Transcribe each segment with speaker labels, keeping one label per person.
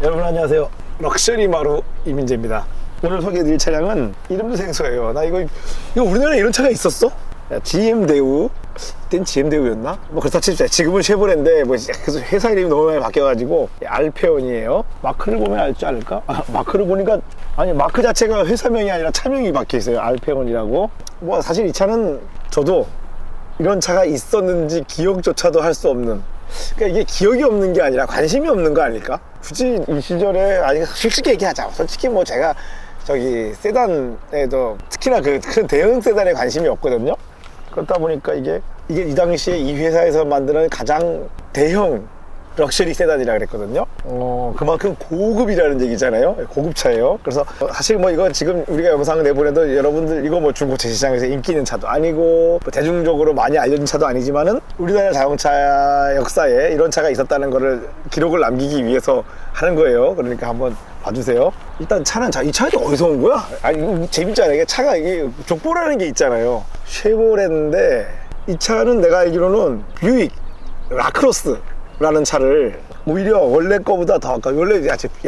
Speaker 1: 여러분 안녕하세요. 럭셔리 마루 이민재입니다. 오늘 소개해드릴 차량은 이름도 생소해요. 나 이거 우리나라에 이런 차가 있었어? GM 대우. 그땐 GM 대우였나? 뭐 그렇다 칩시다. 지금은 쉐보레인데 뭐 회사 이름이 너무 많이 바뀌어가지고 알페온이에요. 마크를 보면 알지 않을까? 마크를 보니까 아니 마크 자체가 회사명이 아니라 차명이 박혀있어요. 알페온이라고. 뭐 사실 이 차는 저도 이런 차가 있었는지 기억조차도 할 수 없는, 그러니까 이게 기억이 없는 게 아니라 관심이 없는 거 아닐까? 굳이 이 시절에, 아니 솔직히 얘기하자. 솔직히 뭐 제가 저기 세단에도 특히나 큰 대형 세단에 관심이 없거든요. 그렇다 보니까 이게 이 당시에 이 회사에서 만드는 가장 대형 럭셔리 세단이라 그랬거든요. 그만큼 고급이라는 얘기잖아요. 고급차예요. 그래서 사실 뭐 이거 지금 우리가 영상을 내보내도 여러분들 이거 뭐 중고차 시장에서 인기 있는 차도 아니고 뭐 대중적으로 많이 알려진 차도 아니지만은 우리나라 자동차 역사에 이런 차가 있었다는 거를 기록을 남기기 위해서 하는 거예요. 그러니까 한번 봐주세요. 일단 차는 이 차가 어디서 온 거야? 아니 이거 재밌잖아요. 이게 차가 이게 족보라는 게 있잖아요. 쉐보레인데 이 차는 내가 알기로는 뷰익 라크로스 라는 차를 오히려 원래 거보다 더 아까 원래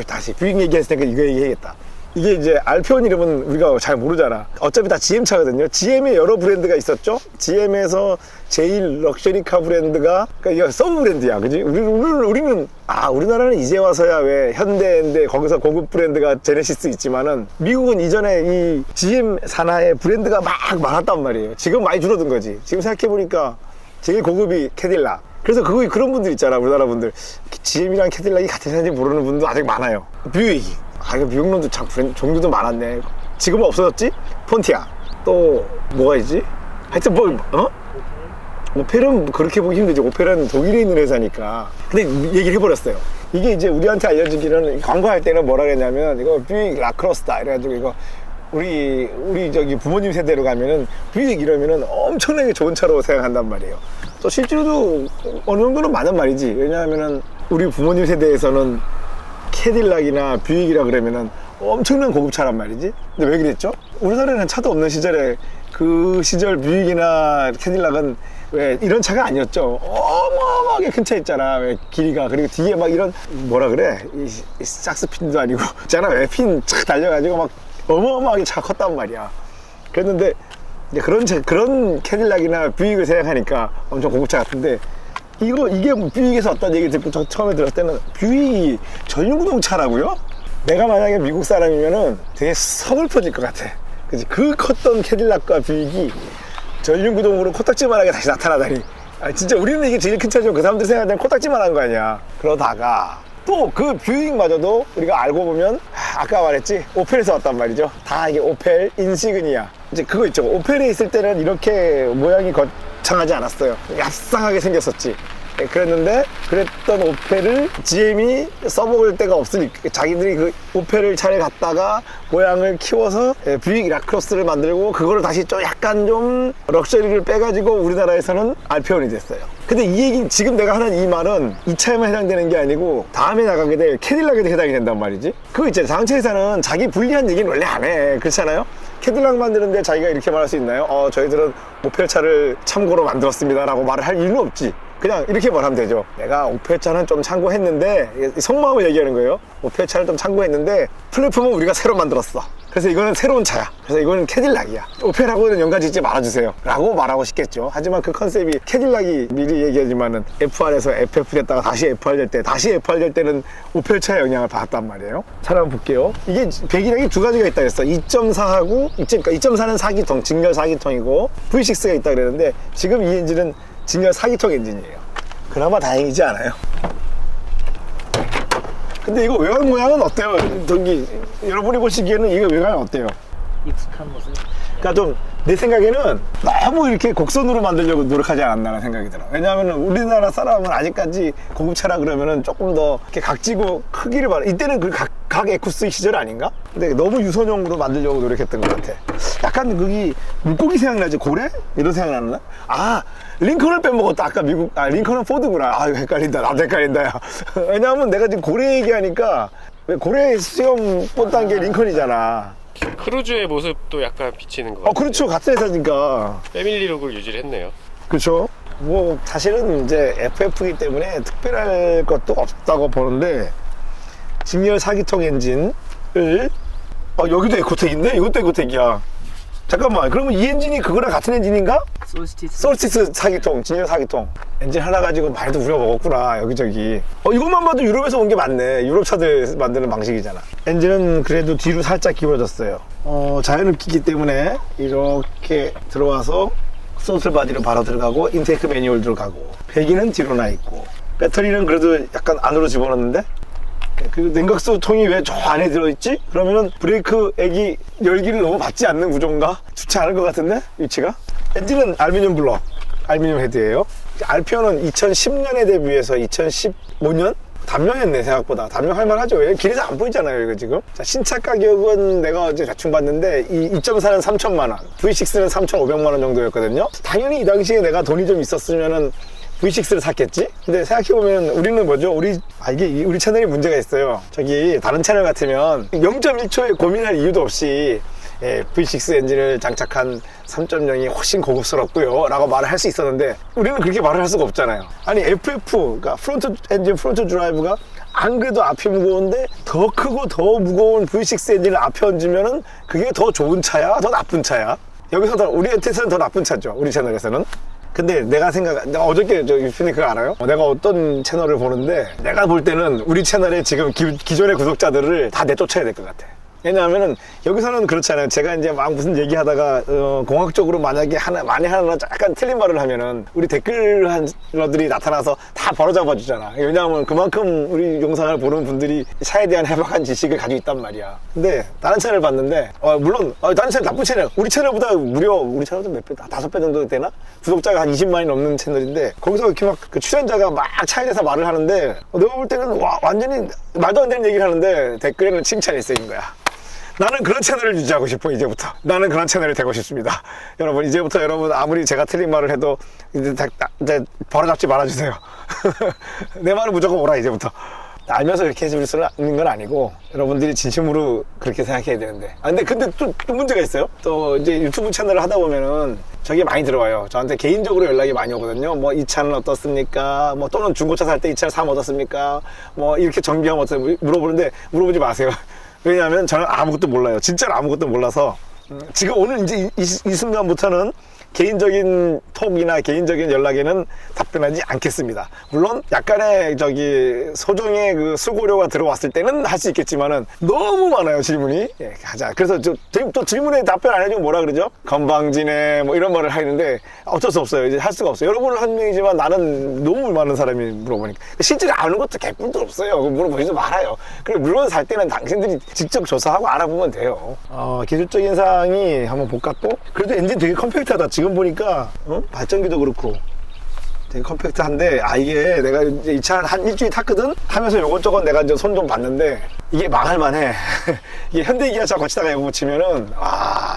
Speaker 1: 다시 뷰익 얘기했으니까 이거 얘기해야겠다. 이게 이제 알페온 이름은 우리가 잘 모르잖아. 어차피 다 GM 차거든요. GM에 여러 브랜드가 있었죠. GM에서 제일 럭셔리카 브랜드가 그러니까 서브 브랜드야, 그지? 우리는 우리나라는 이제 와서야 왜 현대인데 거기서 고급 브랜드가 제네시스 있지만은 미국은 이전에 이 GM 산하의 브랜드가 막 많았단 말이에요. 지금 많이 줄어든 거지. 지금 생각해 보니까 제일 고급이 캐딜락. 그래서 그런 분들 있잖아. 우리나라 분들 GM이랑 캐딜락이 같은 회사인지 모르는 분도 아직 많아요. 뷰익, 이거 뷰익놈도 참 종류도 많았네. 지금은 없어졌지? 폰티아. 또 뭐가 있지? 하여튼 오펠은 그렇게 보기 힘들지. 오펠은 독일에 있는 회사니까. 근데 얘기를 해버렸어요. 이게 이제 우리한테 알려지기는 광고할 때는 뭐라 그랬냐면 이거 뷰익 라크로스다 이래가지고 이거 우리 저기 부모님 세대로 가면은 뷰익 이러면은 엄청나게 좋은 차로 생각한단 말이에요. 또 실제로도 어느 정도는 맞는 말이지. 왜냐하면은 우리 부모님 세대에서는 캐딜락이나 뷰익이라 그러면은 엄청난 고급차란 말이지. 근데 왜 그랬죠? 우리나라에는 차도 없는 시절에 그 시절 뷰익이나 캐딜락은 왜 이런 차가 아니었죠. 어마어마하게 큰 차 있잖아. 왜 길이가. 그리고 뒤에 막 이런 뭐라 그래? 이 삭스핀도 아니고 있잖아. 왜 핀 착 달려가지고 막 어마어마하게 차가 컸단 말이야. 그랬는데 이제 그런 캐딜락이나 뷰익을 생각하니까 엄청 고급차 같은데 이게 뷰익에서 어떤 얘기 듣고 처음에 들었을 때는 뷰익이 전륜구동차라고요? 내가 만약에 미국 사람이면은 되게 서글퍼질 것 같아. 그치? 그 컸던 캐딜락과 뷰익이 전륜구동으로 코딱지만하게 다시 나타나다니. 진짜 우리는 이게 제일 큰 차죠. 그 사람들 생각하면 코딱지만한 거 아니야. 그러다가 또 그 뷰익마저도 우리가 알고 보면 아까 말했지, 오펠에서 왔단 말이죠. 다 이게 오펠 인시그니아. 이제 그거 있죠. 오펠에 있을 때는 이렇게 모양이 거창하지 않았어요. 얍상하게 생겼었지. 그랬던 오펠을 GM이 써먹을 데가 없으니까 자기들이 그 오펠을 차를 갖다가 모양을 키워서 뷰익 라크로스를 만들고 그거를 다시 좀 약간 좀 럭셔리를 빼가지고 우리나라에서는 알페온이 됐어요. 근데 이 얘기, 지금 내가 하는 이 말은 이 차에만 해당되는 게 아니고 다음에 나가게 될 캐딜락에도 해당이 된단 말이지. 그거 있잖아요. 자동차 회사는 자기 불리한 얘기는 원래 안 해. 그렇잖아요. 캐딜락 만드는데 자기가 이렇게 말할 수 있나요? 저희들은 오펠 차를 참고로 만들었습니다 라고 말을 할 이유는 없지. 그냥 이렇게 말하면 되죠. 내가 오펠 차는 좀 참고했는데, 속마음을 얘기하는 거예요. 오펠 차를 좀 참고했는데 플랫폼은 우리가 새로 만들었어. 그래서 이거는 새로운 차야. 그래서 이거는 캐딜락이야. 오펠하고는 연관 짓지 말아주세요 라고 말하고 싶겠죠. 하지만 그 컨셉이 캐딜락이 미리 얘기하지만은 F1에서 FF 됐다가 다시 F1 될 때, 다시 F1 될 때는 오펠 차의 영향을 받았단 말이에요. 차를 한번 볼게요. 이게 배기량이 두 가지가 있다 그랬어. 2.4하고 2.4는 4기통, 직렬 4기통이고 V6가 있다 그랬는데 지금 이 엔진은 직렬 4기통 엔진이에요. 그나마 다행이지 않아요? 근데 이거 외관 모양은 어때요? 여러분이 보시기에는 이거 외관은 어때요?
Speaker 2: 익숙한 모습.
Speaker 1: 그러니까 좀 내 생각에는 너무 이렇게 곡선으로 만들려고 노력하지 않았나라는 생각이 들어. 왜냐하면 우리나라 사람은 아직까지 고급차라 그러면은 조금 더 이렇게 각지고 크기를 봐. 이때는 그 각 에쿠스 시절 아닌가? 근데 너무 유선형으로 만들려고 노력했던 것 같아. 약간 거기 물고기 생각나지? 고래? 이런 생각나나? 링컨을 빼먹었다. 아까 링컨은 포드구나. 이거 헷갈린다. 나도 헷갈린다. 야. 왜냐하면 내가 지금 고래 얘기하니까 왜 고래 수염 꽂던 게 링컨이잖아.
Speaker 3: 크루즈의 모습도 약간 비치는 거 같아요.
Speaker 1: 그렇죠. 같은 회사니까.
Speaker 3: 패밀리 룩을 유지를 했네요.
Speaker 1: 그렇죠. 뭐 사실은 이제 FF이기 때문에 특별할 것도 없다고 보는데 직렬 4기통 엔진을 여기도 에코텍인데? 이것도 에코텍이야. 잠깐만, 그러면 이 엔진이 그거랑 같은 엔진인가? 솔스티스 4기통, 직렬 4기통. 엔진 하나 가지고 많이도 우려먹었구나, 여기저기. 이것만 봐도 유럽에서 온 게 맞네. 유럽 차들 만드는 방식이잖아. 엔진은 그래도 뒤로 살짝 기울어졌어요. 자연흡기이기 때문에 이렇게 들어와서 소슬 바디로 바로 들어가고, 인테이크 매뉴얼 들어가고, 배기는 뒤로 나 있고, 배터리는 그래도 약간 안으로 집어넣는데, 그리고 냉각수 통이 왜 저 안에 들어있지? 그러면은 브레이크 액이 열기를 너무 받지 않는 구조인가? 좋지 않을 것 같은데? 위치가? 엔진은 알루미늄 블럭, 알루미늄 헤드예요. 알피오는 2010년에 대비해서 2015년? 단명했네, 생각보다. 단명할 만하죠. 왜? 길에서 안 보이잖아요, 이거 지금. 자, 신차 가격은 내가 어제 대충 봤는데, 이 2.4는 3천만원, V6는 3,500만원 정도였거든요. 당연히 이 당시에 내가 돈이 좀 있었으면은 V6를 샀겠지? 근데 생각해보면 우리는 뭐죠? 이게 우리 채널이 문제가 있어요. 저기 다른 채널 같으면 0.1초에 고민할 이유도 없이 V6 엔진을 장착한 3.0이 훨씬 고급스럽고요 라고 말을 할 수 있었는데, 우리는 그렇게 말을 할 수가 없잖아요. 아니 FF, 그러니까 프론트 엔진, 프론트 드라이브가 안 그래도 앞이 무거운데 더 크고 더 무거운 V6 엔진을 앞에 얹으면은 그게 더 좋은 차야? 더 나쁜 차야? 여기서 우리한테서는 더 나쁜 차죠, 우리 채널에서는. 근데 내가 어저께 저 유피님 그거 알아요? 내가 어떤 채널을 보는데, 내가 볼 때는 우리 채널에 지금 기존의 구독자들을 다 내쫓아야 될 것 같아. 왜냐하면은 여기서는 그렇잖아요. 제가 이제 막 무슨 얘기하다가 공학적으로 만약에 만에 하나 약간 틀린 말을 하면은 우리 댓글러들이 나타나서 다 바로잡아 주잖아. 왜냐하면 그만큼 우리 영상을 보는 분들이 차에 대한 해박한 지식을 가지고 있단 말이야. 근데 다른 채널 봤는데 물론 다른 채널 나쁜 채널, 우리 채널보다 무려 우리 채널도 몇 배, 5배 정도 되나? 구독자가 한 20만이 넘는 채널인데, 거기서 이렇게 막 그 출연자가 막 차에 대해서 말을 하는데, 내가 볼 때는 완전히 말도 안 되는 얘기를 하는데 댓글에는 칭찬이 쓰인 거야. 나는 그런 채널을 유지하고 싶어. 이제부터 나는 그런 채널이 되고 싶습니다. 여러분, 이제부터 여러분 아무리 제가 틀린 말을 해도 이제 바로잡지 말아주세요. 내 말은 무조건 오라. 이제부터 알면서 이렇게 해줄 수는 있는 건 아니고, 여러분들이 진심으로 그렇게 생각해야 되는데. 근데 또 문제가 있어요. 또 이제 유튜브 채널을 하다 보면은 저게 많이 들어와요. 저한테 개인적으로 연락이 많이 오거든요. 뭐 이 차는 어떻습니까? 뭐 또는 중고차 살 때 이 차를 사면 어떻습니까? 뭐 이렇게 정비하면 어떻습니까? 물어보는데 물어보지 마세요. 왜냐하면 저는 아무것도 몰라요. 진짜로 아무것도 몰라서. 지금 오늘 이제 이 순간부터는 개인적인 톡이나 개인적인 연락에는 답변하지 않겠습니다. 물론 약간의 소정의 그 수고료가 들어왔을 때는 할 수 있겠지만은 너무 많아요, 질문이. 가자. 그래서 또 질문에 답변 안 해주면 뭐라 그러죠? 건방지네 뭐 이런 말을 하는데 어쩔 수 없어요. 이제 할 수가 없어요. 여러분은 한 명이지만 나는 너무 많은 사람이 물어보니까 실제로 아는 것도 개뿔도 없어요. 물어보지도 말아요. 그리고 물건 살 때는 당신들이 직접 조사하고 알아보면 돼요. 기술적인 사항이 한번 볼까 또? 그래도 엔진 되게 컴팩트하다. 지금 보니까 발전기도 그렇고 되게 컴팩트한데, 이게 내가 이제 이 차를 한 일주일 탔거든? 하면서 요것저것 내가 이제 손 좀 봤는데 이게 망할만해. 이게 현대 기아차 거치다가 이거 고치면은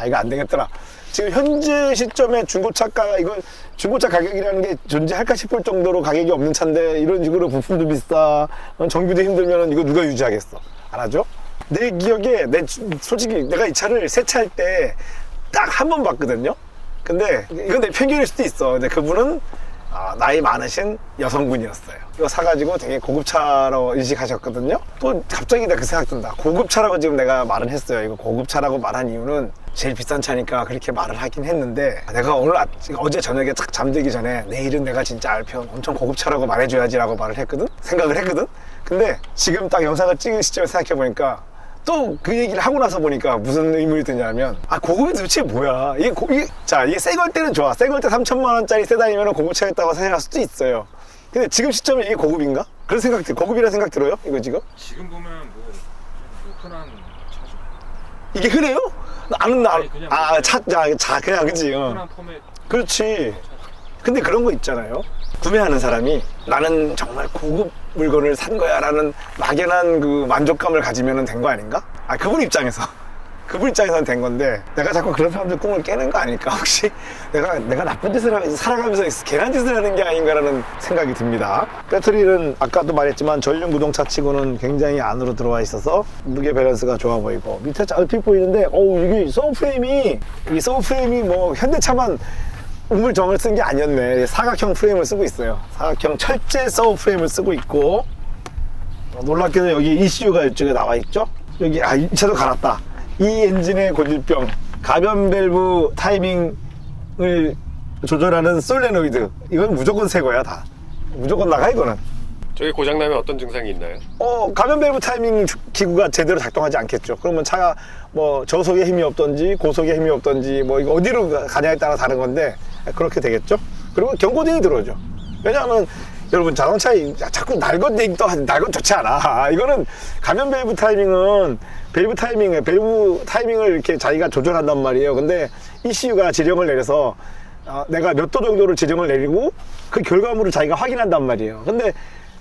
Speaker 1: 이거 안 되겠더라. 지금 현재 시점에 중고차가, 이건 중고차 가격이라는 게 존재할까 싶을 정도로 가격이 없는 차인데, 이런 식으로 부품도 비싸, 정비도 힘들면은 이거 누가 유지하겠어? 안 하죠? 내 기억에 솔직히 내가 이 차를 세차할 때 딱 한 번 봤거든요. 근데 이건 내 편견일 수도 있어. 근데 그분은 나이 많으신 여성분이었어요. 이거 사가지고 되게 고급차로 인식하셨거든요. 또 갑자기 내가 그 생각 든다. 고급차라고 지금 내가 말은 했어요. 이거 고급차라고 말한 이유는 제일 비싼 차니까 그렇게 말을 하긴 했는데, 내가 어제 저녁에 딱 잠들기 전에 내일은 내가 진짜 알편 엄청 고급차라고 말해줘야지 라고 말을 했거든? 생각을 했거든? 근데 지금 딱 영상을 찍은 시점에 생각해보니까 또 그 얘기를 하고 나서 보니까 무슨 의문이 드냐면, 고급이 도대체 뭐야? 이게 새 걸 때는 좋아. 새 걸 때 3천만 원짜리 세단이면 고급차겠다고 생각할 수도 있어요. 근데 지금 시점에 이게 고급인가? 그런 생각 고급이라는 생각 들어요? 이거 지금
Speaker 2: 보면 뭐 흔한 차죠.
Speaker 1: 이게 흔해요? 그냥 그치.
Speaker 2: 흔한 포맷.
Speaker 1: 그렇지. 근데 그런 거 있잖아요. 구매하는 사람이 나는 정말 고급 물건을 산 거야 라는 막연한 그 만족감을 가지면 된 거 아닌가? 그분 입장에서는 된 건데, 내가 자꾸 그런 사람들 꿈을 깨는 거 아닐까? 혹시 내가 나쁜 짓을 살아가면서 개난 짓을 하는 게 아닌가라는 생각이 듭니다. 배터리는 아까도 말했지만 전륜 구동차 치고는 굉장히 안으로 들어와 있어서 무게 밸런스가 좋아 보이고, 밑에 얼핏 보이는데 이게 서브프레임이 뭐 현대차만 우물정을 쓴 게 아니었네. 사각형 프레임을 쓰고 있어요. 사각형 철제 서브프레임을 쓰고 있고, 놀랍게도 여기 ECU가 이쪽에 나와 있죠. 여기 이 차도 갈았다. 이 엔진의 고질병, 가변 밸브 타이밍을 조절하는 솔레노이드. 이건 무조건 새 거야 다. 무조건 나가 이거는.
Speaker 3: 저게 고장나면 어떤 증상이 있나요?
Speaker 1: 가변 밸브 타이밍 기구가 제대로 작동하지 않겠죠. 그러면 차가 뭐 저속에 힘이 없던지 고속에 힘이 없던지 뭐 이거 어디로 가냐에 따라 다른 건데 그렇게 되겠죠. 그리고 경고등이 들어오죠. 왜냐하면 여러분 자동차에 자꾸 날것 얘기도 하지, 날것 좋지 않아. 이거는 가변 밸브 타이밍은 밸브 타이밍을 이렇게 자기가 조절한단 말이에요. 근데 ECU가 지령을 내려서 내가 몇 도 정도를 지령을 내리고 그 결과물을 자기가 확인한단 말이에요. 근데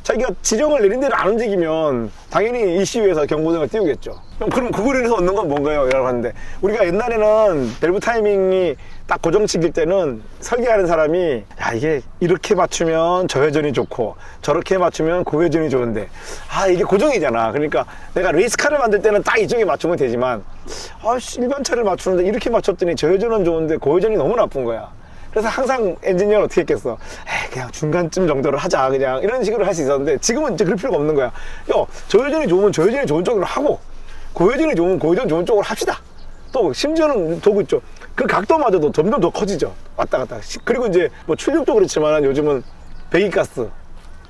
Speaker 1: 자기가 지령을 내린 대로 안 움직이면 당연히 ECU에서 경고등을 띄우겠죠. 그럼 그거를 해서 얻는 건 뭔가요? 라고 하는데, 우리가 옛날에는 밸브 타이밍이 딱 고정치길 때는 설계하는 사람이 야, 이게 이렇게 맞추면 저회전이 좋고 저렇게 맞추면 고회전이 좋은데 이게 고정이잖아. 그러니까 내가 레이스카를 만들 때는 딱 이쪽에 맞추면 되지만 일반 차를 맞추는데 이렇게 맞췄더니 저회전은 좋은데 고회전이 너무 나쁜 거야. 그래서 항상 엔지니어는 어떻게 했겠어? 그냥 중간쯤 정도로 하자, 그냥 이런 식으로 할 수 있었는데, 지금은 이제 그럴 필요가 없는 거야. 저회전이 좋으면 저회전이 좋은 쪽으로 하고 고회전이 좋으면 고회전 좋은 쪽으로 합시다. 또 심지어는 도구 있죠. 그 각도마저도 점점 더 커지죠. 왔다 갔다. 그리고 이제 뭐 출력도 그렇지만 요즘은 배기가스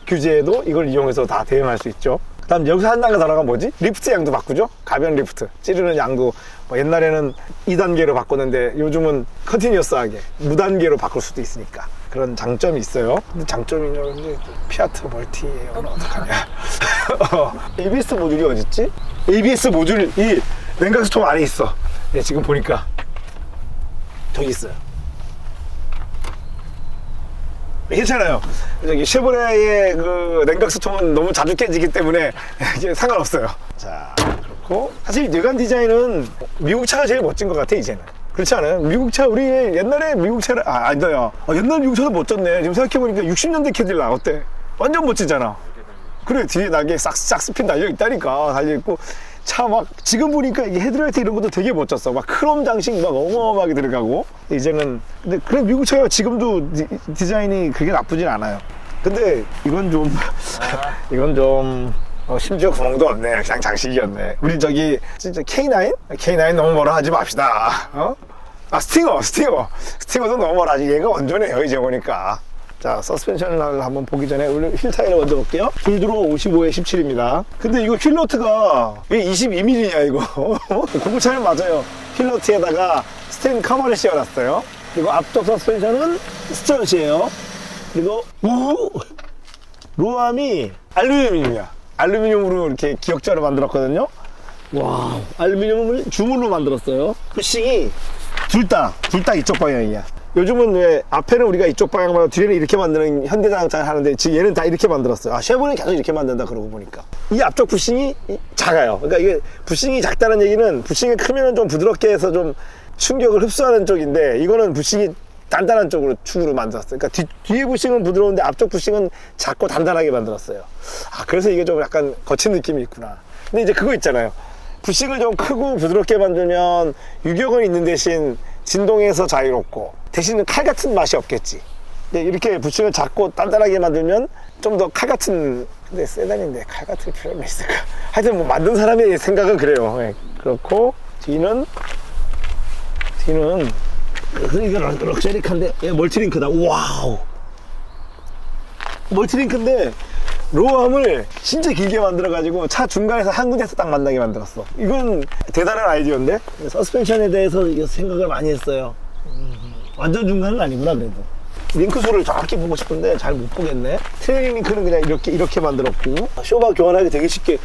Speaker 1: 규제에도 이걸 이용해서 다 대응할 수 있죠. 다음 여기서 한 단계 더 나가면 뭐지? 리프트 양도 바꾸죠. 가변 리프트 찌르는 양도 뭐 옛날에는 2단계로 바꿨는데 요즘은 컨티뉴어스하게 무단계로 바꿀 수도 있으니까 그런 장점이 있어요. 근데 장점이냐, 근데 피아트 멀티예요. 어떡하냐. ABS 모듈이 어딨지? ABS 모듈이 냉각수통 안에 있어. 지금 보니까 저기 있어요. 괜찮아요. 저기 쉐보레의 그 냉각수통은 너무 자주 깨지기 때문에 이제 상관없어요. 자, 그렇고 사실 외관 디자인은 미국 차가 제일 멋진 것 같아 이제는. 그렇지 않아요? 미국 차, 우리 옛날에 미국 차를 아니요. 옛날 미국 차도 멋졌네. 지금 생각해보니까 60년대 캐딜락 어때? 완전 멋지잖아. 그래, 뒤에 날개 싹 스핀 달려 있다니까. 달려 있고 차 막 지금 보니까 이게 헤드라이트 이런 것도 되게 멋졌어. 막 크롬 장식 막 어마어마하게 들어가고. 이제는 근데 그래, 미국 차가 지금도 디자인이 그게 나쁘진 않아요. 근데 이건 좀 이건 좀 심지어 구멍도 없네. 그냥 장식이었네. 우리 저기 진짜 K9 너무 뭐라 하지 맙시다. 스팅어도 너무 뭐라 하지. 얘가 원조네요 이제 보니까. 자, 서스펜션을 한번 보기 전에 휠 타이를 먼저 볼게요. 불드로 55에 17입니다. 근데 이거 휠너트가 왜 22mm냐 이거. 고급차는 맞아요. 휠너트에다가 스테린 카머를 씌워놨어요. 그리고 앞쪽 서스펜션은 스트럿이에요. 그리고 로함이 알루미늄이야. 알루미늄으로 이렇게 기역자로 만들었거든요. 와, 알루미늄을 주물로 만들었어요. 푸싱이 둘 다 이쪽 방향이야. 요즘은 왜 앞에는 우리가 이쪽 방향만 뒤에는 이렇게 만드는 현대자동차 하는데 지금 얘는 다 이렇게 만들었어요. 쉐보레는 계속 이렇게 만든다 그러고 보니까 이 앞쪽 부싱이 작아요. 그러니까 이게 부싱이 작다는 얘기는 부싱이 크면은 좀 부드럽게 해서 좀 충격을 흡수하는 쪽인데, 이거는 부싱이 단단한 쪽으로 축으로 만들었어요. 그러니까 뒤에 부싱은 부드러운데 앞쪽 부싱은 작고 단단하게 만들었어요. 그래서 이게 좀 약간 거친 느낌이 있구나. 근데 이제 그거 있잖아요. 부싱을 좀 크고 부드럽게 만들면 유격은 있는 대신 진동에서 자유롭고, 대신 칼 같은 맛이 없겠지. 근데 이렇게 부싱을 작고 단단하게 만들면 좀 더 칼 같은, 근데 세단인데 칼 같은 필요가 있을까? 하여튼 뭐 만든 사람의 생각은 그래요. 네. 그렇고 뒤는 이거 럭셔리칸데 멀티링크다. 와우, 멀티링크인데 로함을 진짜 길게 만들어가지고 차 중간에서 한 군데서 딱 만나게 만들었어. 이건 대단한 아이디어인데. 서스펜션에 대해서 생각을 많이 했어요. 완전 중간은 아니구나. 그래도 링크수를 정확히 보고 싶은데 잘 못 보겠네. 트레이닝 링크는 그냥 이렇게 만들었고, 쇼바 교환하기 되게 쉽게.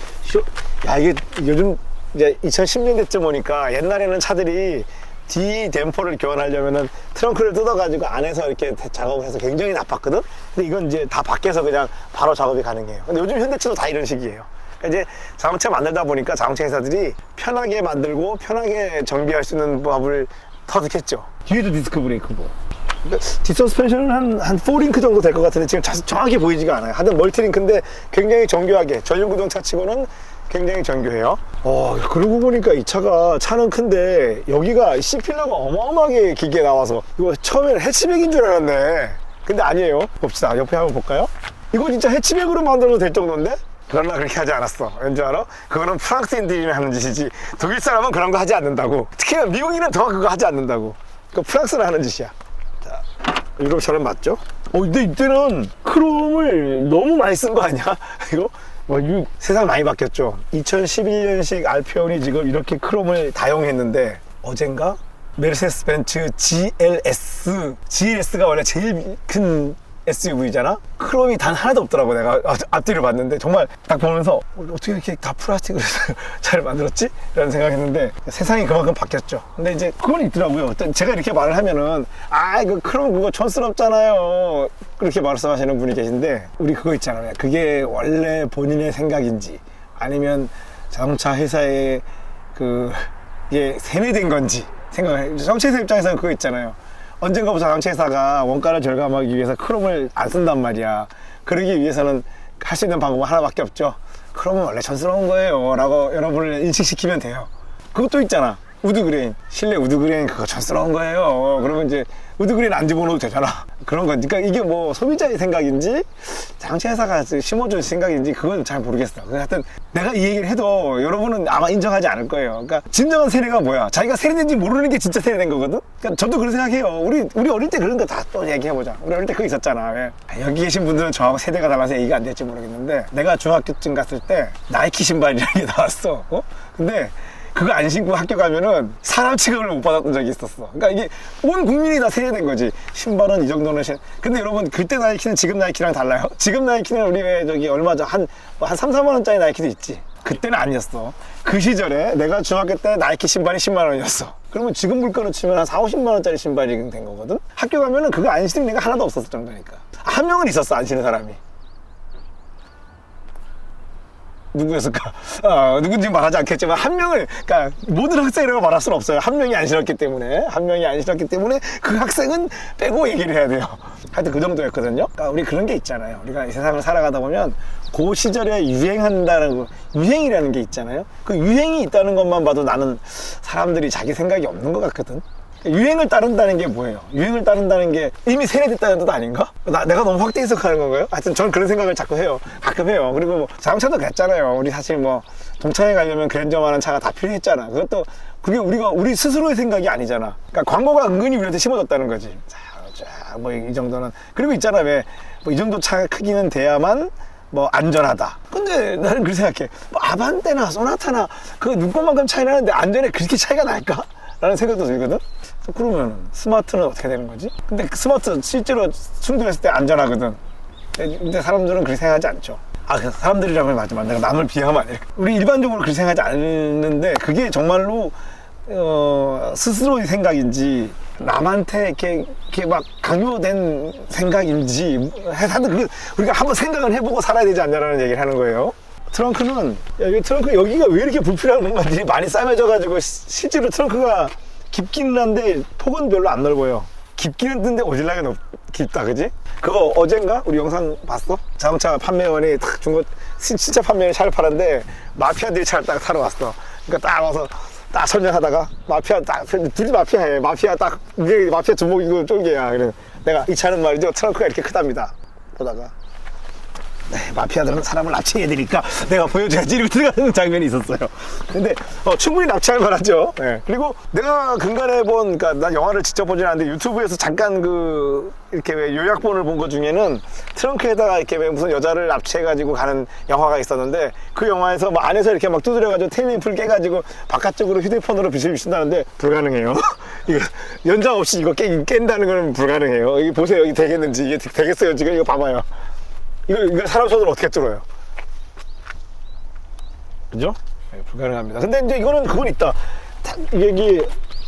Speaker 1: 이게 요즘 이제 2010년대쯤 오니까, 옛날에는 차들이 D 댐퍼를 교환하려면은 트렁크를 뜯어가지고 안에서 이렇게 작업을 해서 굉장히 나빴거든. 근데 이건 이제 다 밖에서 그냥 바로 작업이 가능해요. 근데 요즘 현대차도 다 이런 식이에요. 그러니까 이제 자동차 만들다 보니까 자동차 회사들이 편하게 만들고 편하게 정비할 수 있는 법을 터득했죠. 뒤에도 디스크 브레이크고. 그러니까 뒷서스펜션은 한 4링크 정도 될 것 같은데 지금 정확히 보이지가 않아요. 하여튼 멀티링크인데 굉장히 정교하게, 전륜구동차 치고는 굉장히 정교해요. 그러고 보니까 이 차는 큰데 여기가 C필러가 어마어마하게 길게 나와서 이거 처음에는 해치백인 줄 알았네. 근데 아니에요. 봅시다. 옆에 한번 볼까요? 이거 진짜 해치백으로 만들어도 될 정도인데? 그러나 그렇게 하지 않았어. 왠지 알아? 그거는 프랑스인들이 하는 짓이지 독일 사람은 그런 거 하지 않는다고. 특히 미국인은 더 그거 하지 않는다고. 그거 프랑스는 하는 짓이야. 자, 유럽처럼 맞죠? 근데 이때는 크롬을 너무 많이 쓴 거 아니야? 이거? 세상 많이 바뀌었죠. 2011년식 알피온이 지금 이렇게 크롬을 다용했는데 어젠가? 메르세데스 벤츠 GLS가 원래 제일 큰 SUV잖아? 크롬이 단 하나도 없더라고. 내가 앞뒤를 봤는데 정말 딱 보면서 어떻게 이렇게 다 플라스틱으로 잘 만들었지? 라는 생각했는데 세상이 그만큼 바뀌었죠. 근데 이제 그건 있더라고요. 제가 이렇게 말을 하면은 이거 크롬 그거 촌스럽잖아요. 그렇게 말씀하시는 분이 계신데 우리 그거 있잖아요. 그게 원래 본인의 생각인지 아니면 자동차 회사의 이게 세뇌된 건지 생각해. 자동차 회사 입장에서는 그거 있잖아요. 언젠가부터 자동차 회사가 원가를 절감하기 위해서 크롬을 안 쓴단 말이야. 그러기 위해서는 할 수 있는 방법은 하나밖에 없죠. 크롬은 원래 촌스러운 거예요 라고 여러분을 인식시키면 돼요. 그것도 있잖아. 우드그레인, 실내 우드그레인 그거 촌스러운 거예요. 그러면 이제 우드그레인 안 집어넣어도 되잖아. 그런 거. 그러니까 이게 뭐 소비자의 생각인지 자동차 회사가 심어준 생각인지 그건 잘 모르겠어. 하여튼 내가 이 얘기를 해도 여러분은 아마 인정하지 않을 거예요. 그러니까 진정한 세뇌가 뭐야? 자기가 세뇌된지 모르는 게 진짜 세뇌된 거거든. 그러니까 저도 그런 생각해요. 우리 어릴 때 그런 거 다 또 얘기해보자. 우리 어릴 때 그거 있었잖아. 왜? 여기 계신 분들은 저하고 세대가 달라서 얘기가 안 될지 모르겠는데 내가 중학교쯤 갔을 때 나이키 신발이라는 게 나왔어. 근데 그거 안 신고 학교 가면은 사람 취급을 못 받았던 적이 있었어. 그러니까 이게 온 국민이 다 세뇌된 거지. 신발은 이 정도는 근데 여러분 그때 나이키는 지금 나이키랑 달라요? 지금 나이키는 우리 왜 얼마 전 한 3, 4만 원짜리 나이키도 있지. 그때는 아니었어. 그 시절에 내가 중학교 때 나이키 신발이 10만 원이었어. 그러면 지금 물가로 치면 한 4, 50만 원짜리 신발이 된 거거든. 학교 가면은 그거 안 신는 애가 하나도 없었을 정도니까. 한 명은 있었어, 안 신는 사람이. 누구였을까? 누군지 말하지 않겠지만 한 명을, 그러니까 모든 학생이라고 말할 수는 없어요. 한 명이 안 신었기 때문에 그 학생은 빼고 얘기를 해야 돼요. 하여튼 그 정도였거든요. 그러니까 우리 그런 게 있잖아요. 우리가 이 세상을 살아가다 보면 그 시절에 유행이라는 게 있잖아요. 그 유행이 있다는 것만 봐도 나는 사람들이 자기 생각이 없는 것 같거든. 유행을 따른다는 게 뭐예요? 유행을 따른다는 게 이미 세뇌됐다는 뜻 아닌가? 내가 너무 확대 해석하는 건가요? 하여튼 저는 그런 생각을 자꾸 해요. 가끔 해요. 그리고 뭐 자동차도 그랬잖아요. 우리 사실 뭐 동창회 가려면 그랜저만한 차가 다 필요했잖아. 그것도 그게 우리 스스로의 생각이 아니잖아. 그러니까 광고가 은근히 우리한테 심어졌다는 거지. 뭐 이 정도는. 그리고 있잖아. 왜 뭐 이 정도 차 크기는 돼야만 뭐 안전하다. 근데 나는 그렇게 생각해. 뭐 아반떼나 소나타나 그거 눈꽃만큼 차이 나는데 안전에 그렇게 차이가 날까? 라는 생각도 들거든. 그러면 스마트는 어떻게 되는 거지? 근데 그 스마트 실제로 충전했을 때 안전하거든. 근데 사람들은 그렇게 생각하지 않죠. 사람들이라고 하면 맞지만 내가 남을 비하면 아니라 우리 일반적으로 그렇게 생각하지 않는데 그게 정말로 스스로의 생각인지 남한테 이렇게 막 강요된 생각인지 하여튼 그게 우리가 한번 생각을 해보고 살아야 되지 않냐라는 얘기를 하는 거예요. 트렁크는 트렁크 여기가 왜 이렇게 불필요한 공간들이 많이 싸매져가지고 실제로 트렁크가 깊기는 한데 폭은 별로 안 넓어요. 깊기는 뜬데 오질나게 깊다, 그지? 그거 어젠가 우리 영상 봤어? 자동차 판매원이 딱 중고 신차 판매원이 차를 팔았는데 마피아들이 차를 딱 타러 왔어. 그러니까 딱 와서 딱 설명하다가 마피아 딱 둘이 마피아해. 마피아 딱 이게 마피아 두목이고 쫄개야. 그래 내가 이 차는 말이죠 트렁크가 이렇게 크답니다. 보다가 마피아들은 사람을 납치해야 되니까 내가 보여줘야지 이렇게 들어가는 장면이 있었어요. 근데 충분히 납치할 만하죠. 네. 그리고 내가 근간에 그러니까 나 영화를 직접 보진 않는데 유튜브에서 잠깐 이렇게 왜 요약본을 본 것 중에는 트렁크에다가 이렇게 왜 무슨 여자를 납치해가지고 가는 영화가 있었는데 그 영화에서 뭐 안에서 이렇게 막 두드려가지고 테일램프를 깨가지고 바깥쪽으로 휴대폰으로 빛을 비춘다는데 불가능해요. 이거 연장 없이 이거 깬다는 건 불가능해요. 여기 보세요. 여기 되겠는지 이게 되겠어요 지금 이거 봐봐요. 이거 사람 손으로 어떻게 뚫어요? 그죠? 네, 불가능합니다. 근데 이제 그건 있다. 여기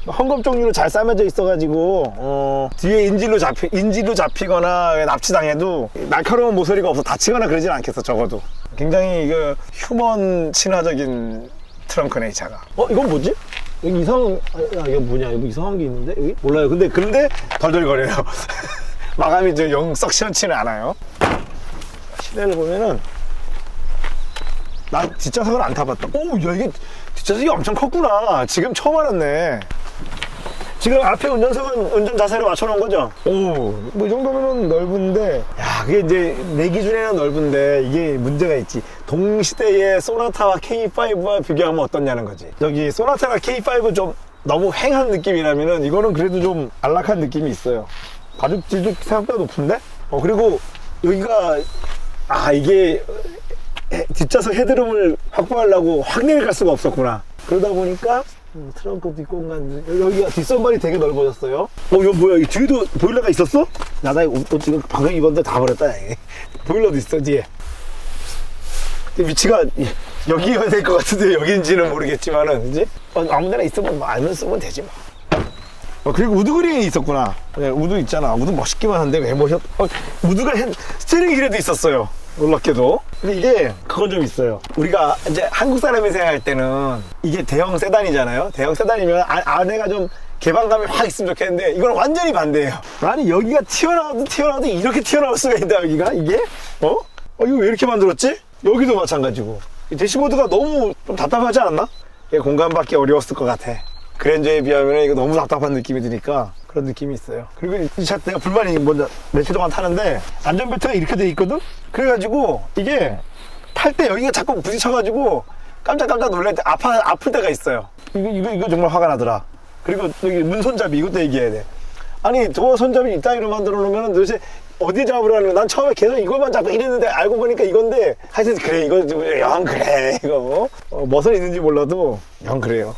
Speaker 1: 헝겊 종류로 잘 싸매져 있어가지고 뒤에 인질로 잡히거나 납치당해도 날카로운 모서리가 없어 다치거나 그러진 않겠어. 적어도 굉장히 이거 휴먼 친화적인 트렁크네 이 차가. 이건 뭐지? 여기 이거 뭐냐? 여기 이상한 게 있는데 여기 몰라요. 근데 덜덜거려요. 마감이 영 썩 시원치는 않아요. 시내를 보면은 나 뒷좌석을 안 타봤다. 야 이게 뒷좌석이 엄청 컸구나. 지금 처음 알았네. 지금 앞에 운전석은 운전 자세를 맞춰놓은 거죠? 뭐 이 정도면은 넓은데, 야, 그게 이제 내 기준에는 넓은데 이게 문제가 있지. 동시대의 소나타와 K5와 비교하면 어떻냐는 거지. 여기 소나타가 K5 좀 너무 휑한 느낌이라면은 이거는 그래도 좀 안락한 느낌이 있어요. 가죽질도 생각보다 높은데? 그리고 여기가 이게 뒷좌석 헤드룸을 확보하려고 확내를 갈 수가 없었구나. 그러다 보니까 트렁크도 있고 여기가 뒷선반이 되게 넓어졌어요. 이거 뭐야? 이 뒤에도 보일러가 있었어? 나다 옷 지금 방금 입었는데 다 버렸다. 이게. 보일러도 있어 뒤에. 근데 위치가 여기여야 될 것 같은데 여기인지는 모르겠지만은 이제 아무데나 있으면 뭐 알면 쓰면 되지 뭐. 그리고 우드 그린이 있었구나. 우드 있잖아. 우드 멋있기만 한데 왜 우드가 스티어링 휠에도 있었어요. 놀랍게도. 근데 이게 그건 좀 있어요. 우리가 이제 한국 사람이 생각할 때는 이게 대형 세단이잖아요. 대형 세단이면 안에가 좀 개방감이 확 있으면 좋겠는데 이건 완전히 반대예요. 아니 여기가 튀어나와도 이렇게 튀어나올 수가 있다. 여기가 이게 이거 왜 이렇게 만들었지? 여기도 마찬가지고. 이 대시보드가 너무 좀 답답하지 않았나? 공간 받기 어려웠을 것 같아. 그랜저에 비하면 이거 너무 답답한 느낌이 드니까 그런 느낌이 있어요. 그리고 이 차 내가 불만이 먼저 며칠 동안 타는데 안전벨트가 이렇게 돼 있거든? 그래가지고 이게 탈 때 여기가 자꾸 부딪혀가지고 깜짝 놀랄 때 아플 때가 있어요. 이거 정말 화가 나더라. 그리고 여기 문 손잡이 이것도 얘기해야 돼. 아니 저 손잡이 이따위로 만들어 놓으면 도대체 어디 잡으라는 거야? 난 처음에 계속 이걸만 잡고 이랬는데 알고 보니까 이건데 하여튼 그래 이거 영 그래 이거 멋은 있는지 몰라도 영 그래요.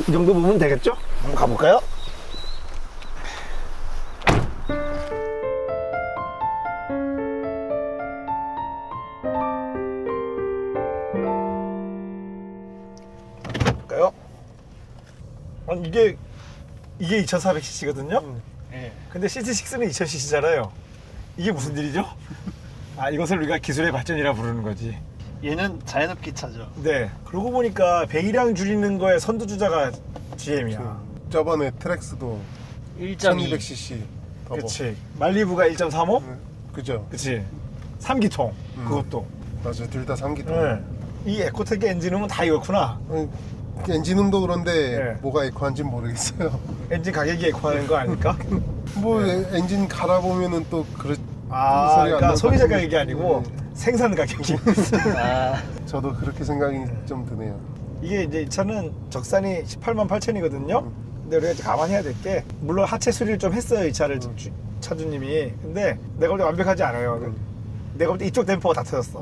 Speaker 1: 이 정도 보면 되겠죠? 한번 가볼까요? 볼까요? 아니 이게 2400cc거든요? 근데 CT6는 2000cc잖아요. 이게 무슨 일이죠? 이것을 우리가 기술의 발전이라 부르는 거지.
Speaker 4: 얘는 자연흡기 차죠.
Speaker 1: 네. 그러고 보니까 배기량 줄이는 거에 선두주자가 GM이야.
Speaker 5: 저번에 트랙스도 1200cc 터보.
Speaker 1: 그치. 말리부가 1.35?
Speaker 5: 그죠?
Speaker 1: 그치. 3기통. 그것도.
Speaker 5: 맞아, 둘 다 3기통.
Speaker 1: 네. 이 에코텍의 엔진음은 다 이렇구나.
Speaker 5: 엔진음도 그런데
Speaker 1: 네.
Speaker 5: 뭐가 에코한지 모르겠어요.
Speaker 1: 엔진 가격이 에코하는 거 아닐까?
Speaker 5: 뭐 엔진 갈아보면은 또 소리가 안
Speaker 1: 그러니까
Speaker 5: 날
Speaker 1: 소비자
Speaker 5: 것 같은데.
Speaker 1: 가격이 아니고 생산 가격이.
Speaker 5: 저도 그렇게 생각이 좀 드네요.
Speaker 1: 이게 이제 이 차는 적산이 18만 8천이거든요. 근데 우리가 이제 감안해야 될 게 물론 하체 수리를 좀 했어요 이 차를 차주님이. 근데 내가 볼 때 완벽하지 않아요. 내가 볼 때 이쪽 댐퍼가 다 터졌어.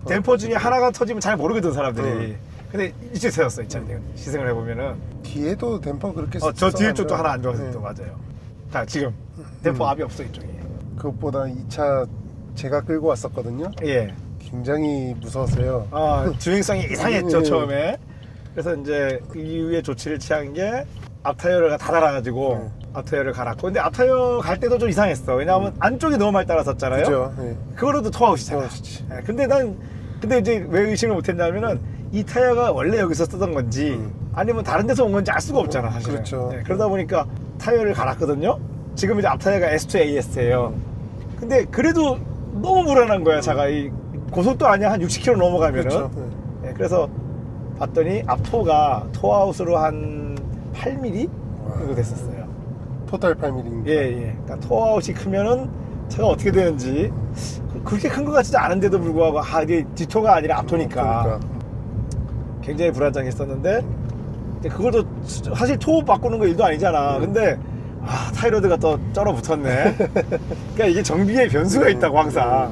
Speaker 1: 댐퍼 중에 하나가 터지면 잘 모르거든 사람들이. 근데 이쪽 터졌어 이 차는. 시승을 해보면은
Speaker 5: 뒤에도 댐퍼 그렇게
Speaker 1: 저 뒤에 쪽도
Speaker 5: 써놨나?
Speaker 1: 하나 안 좋아서
Speaker 5: 네.
Speaker 1: 또 맞아요. 자 지금 댐퍼 압이 없어 이쪽에.
Speaker 5: 그것보다 이 차 제가 끌고 왔었거든요.
Speaker 1: 예.
Speaker 5: 굉장히 무서웠어요.
Speaker 1: 주행성이 이상했죠 처음에. 그래서 이제 이후에 조치를 취한 게 앞타이어가 다 달아가지고 앞타이어를 갈았고. 근데 앞타이어 갈 때도 좀 이상했어. 왜냐하면 안쪽이 너무 많이 따라섰잖아요.
Speaker 5: 그죠? 네.
Speaker 1: 그거로도 토아웃이잖아.
Speaker 5: 토아웃이지.
Speaker 1: 예, 근데 이제 왜 의심을 못했냐면은 이 타이어가 원래 여기서 쓰던 건지 아니면 다른 데서 온 건지 알 수가 없잖아 사실은.
Speaker 5: 그렇죠.
Speaker 1: 예, 그러다 보니까 타이어를 갈았거든요. 지금 이제 앞타이어가 S2AS예요. 근데 그래도 너무 불안한 거야 차가. 이 고속도 아니야. 한 60km 넘어가면은.
Speaker 5: 그렇죠.
Speaker 1: 예, 그래서 봤더니 앞토가 토아웃으로 한 8mm 정도 됐었어요.
Speaker 5: 토탈 8mm입니다.
Speaker 1: 예. 그러니까 토아웃이 크면은 차가 어떻게 되는지 그렇게 큰 것 같지도 않은데도 불구하고 이게 뒤토가 아니라 앞토니까 굉장히 불안정했었는데 근데 그것도 사실 토 바꾸는 거 일도 아니잖아. 근데 타이로드가 또 쩔어 붙었네. 그러니까 이게 정비에 변수가 있다고 항상.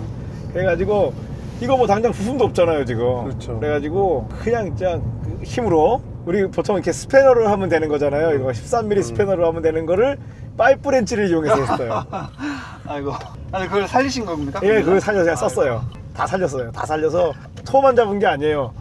Speaker 1: 그래가지고 이거 뭐 당장 부품도 없잖아요 지금.
Speaker 5: 그렇죠.
Speaker 1: 그래가지고 그냥 그 힘으로 우리 보통 이렇게 스패너를 하면 되는 거잖아요. 이거 13mm 스패너로 하면 되는 거를 파이프 렌치를 이용해서 했어요.
Speaker 4: 아이고. 아니 그걸 살리신 겁니까?
Speaker 1: 예, 그걸 살려서 제가 썼어요. 다 살렸어요. 다 살려서 토만 잡은 게 아니에요.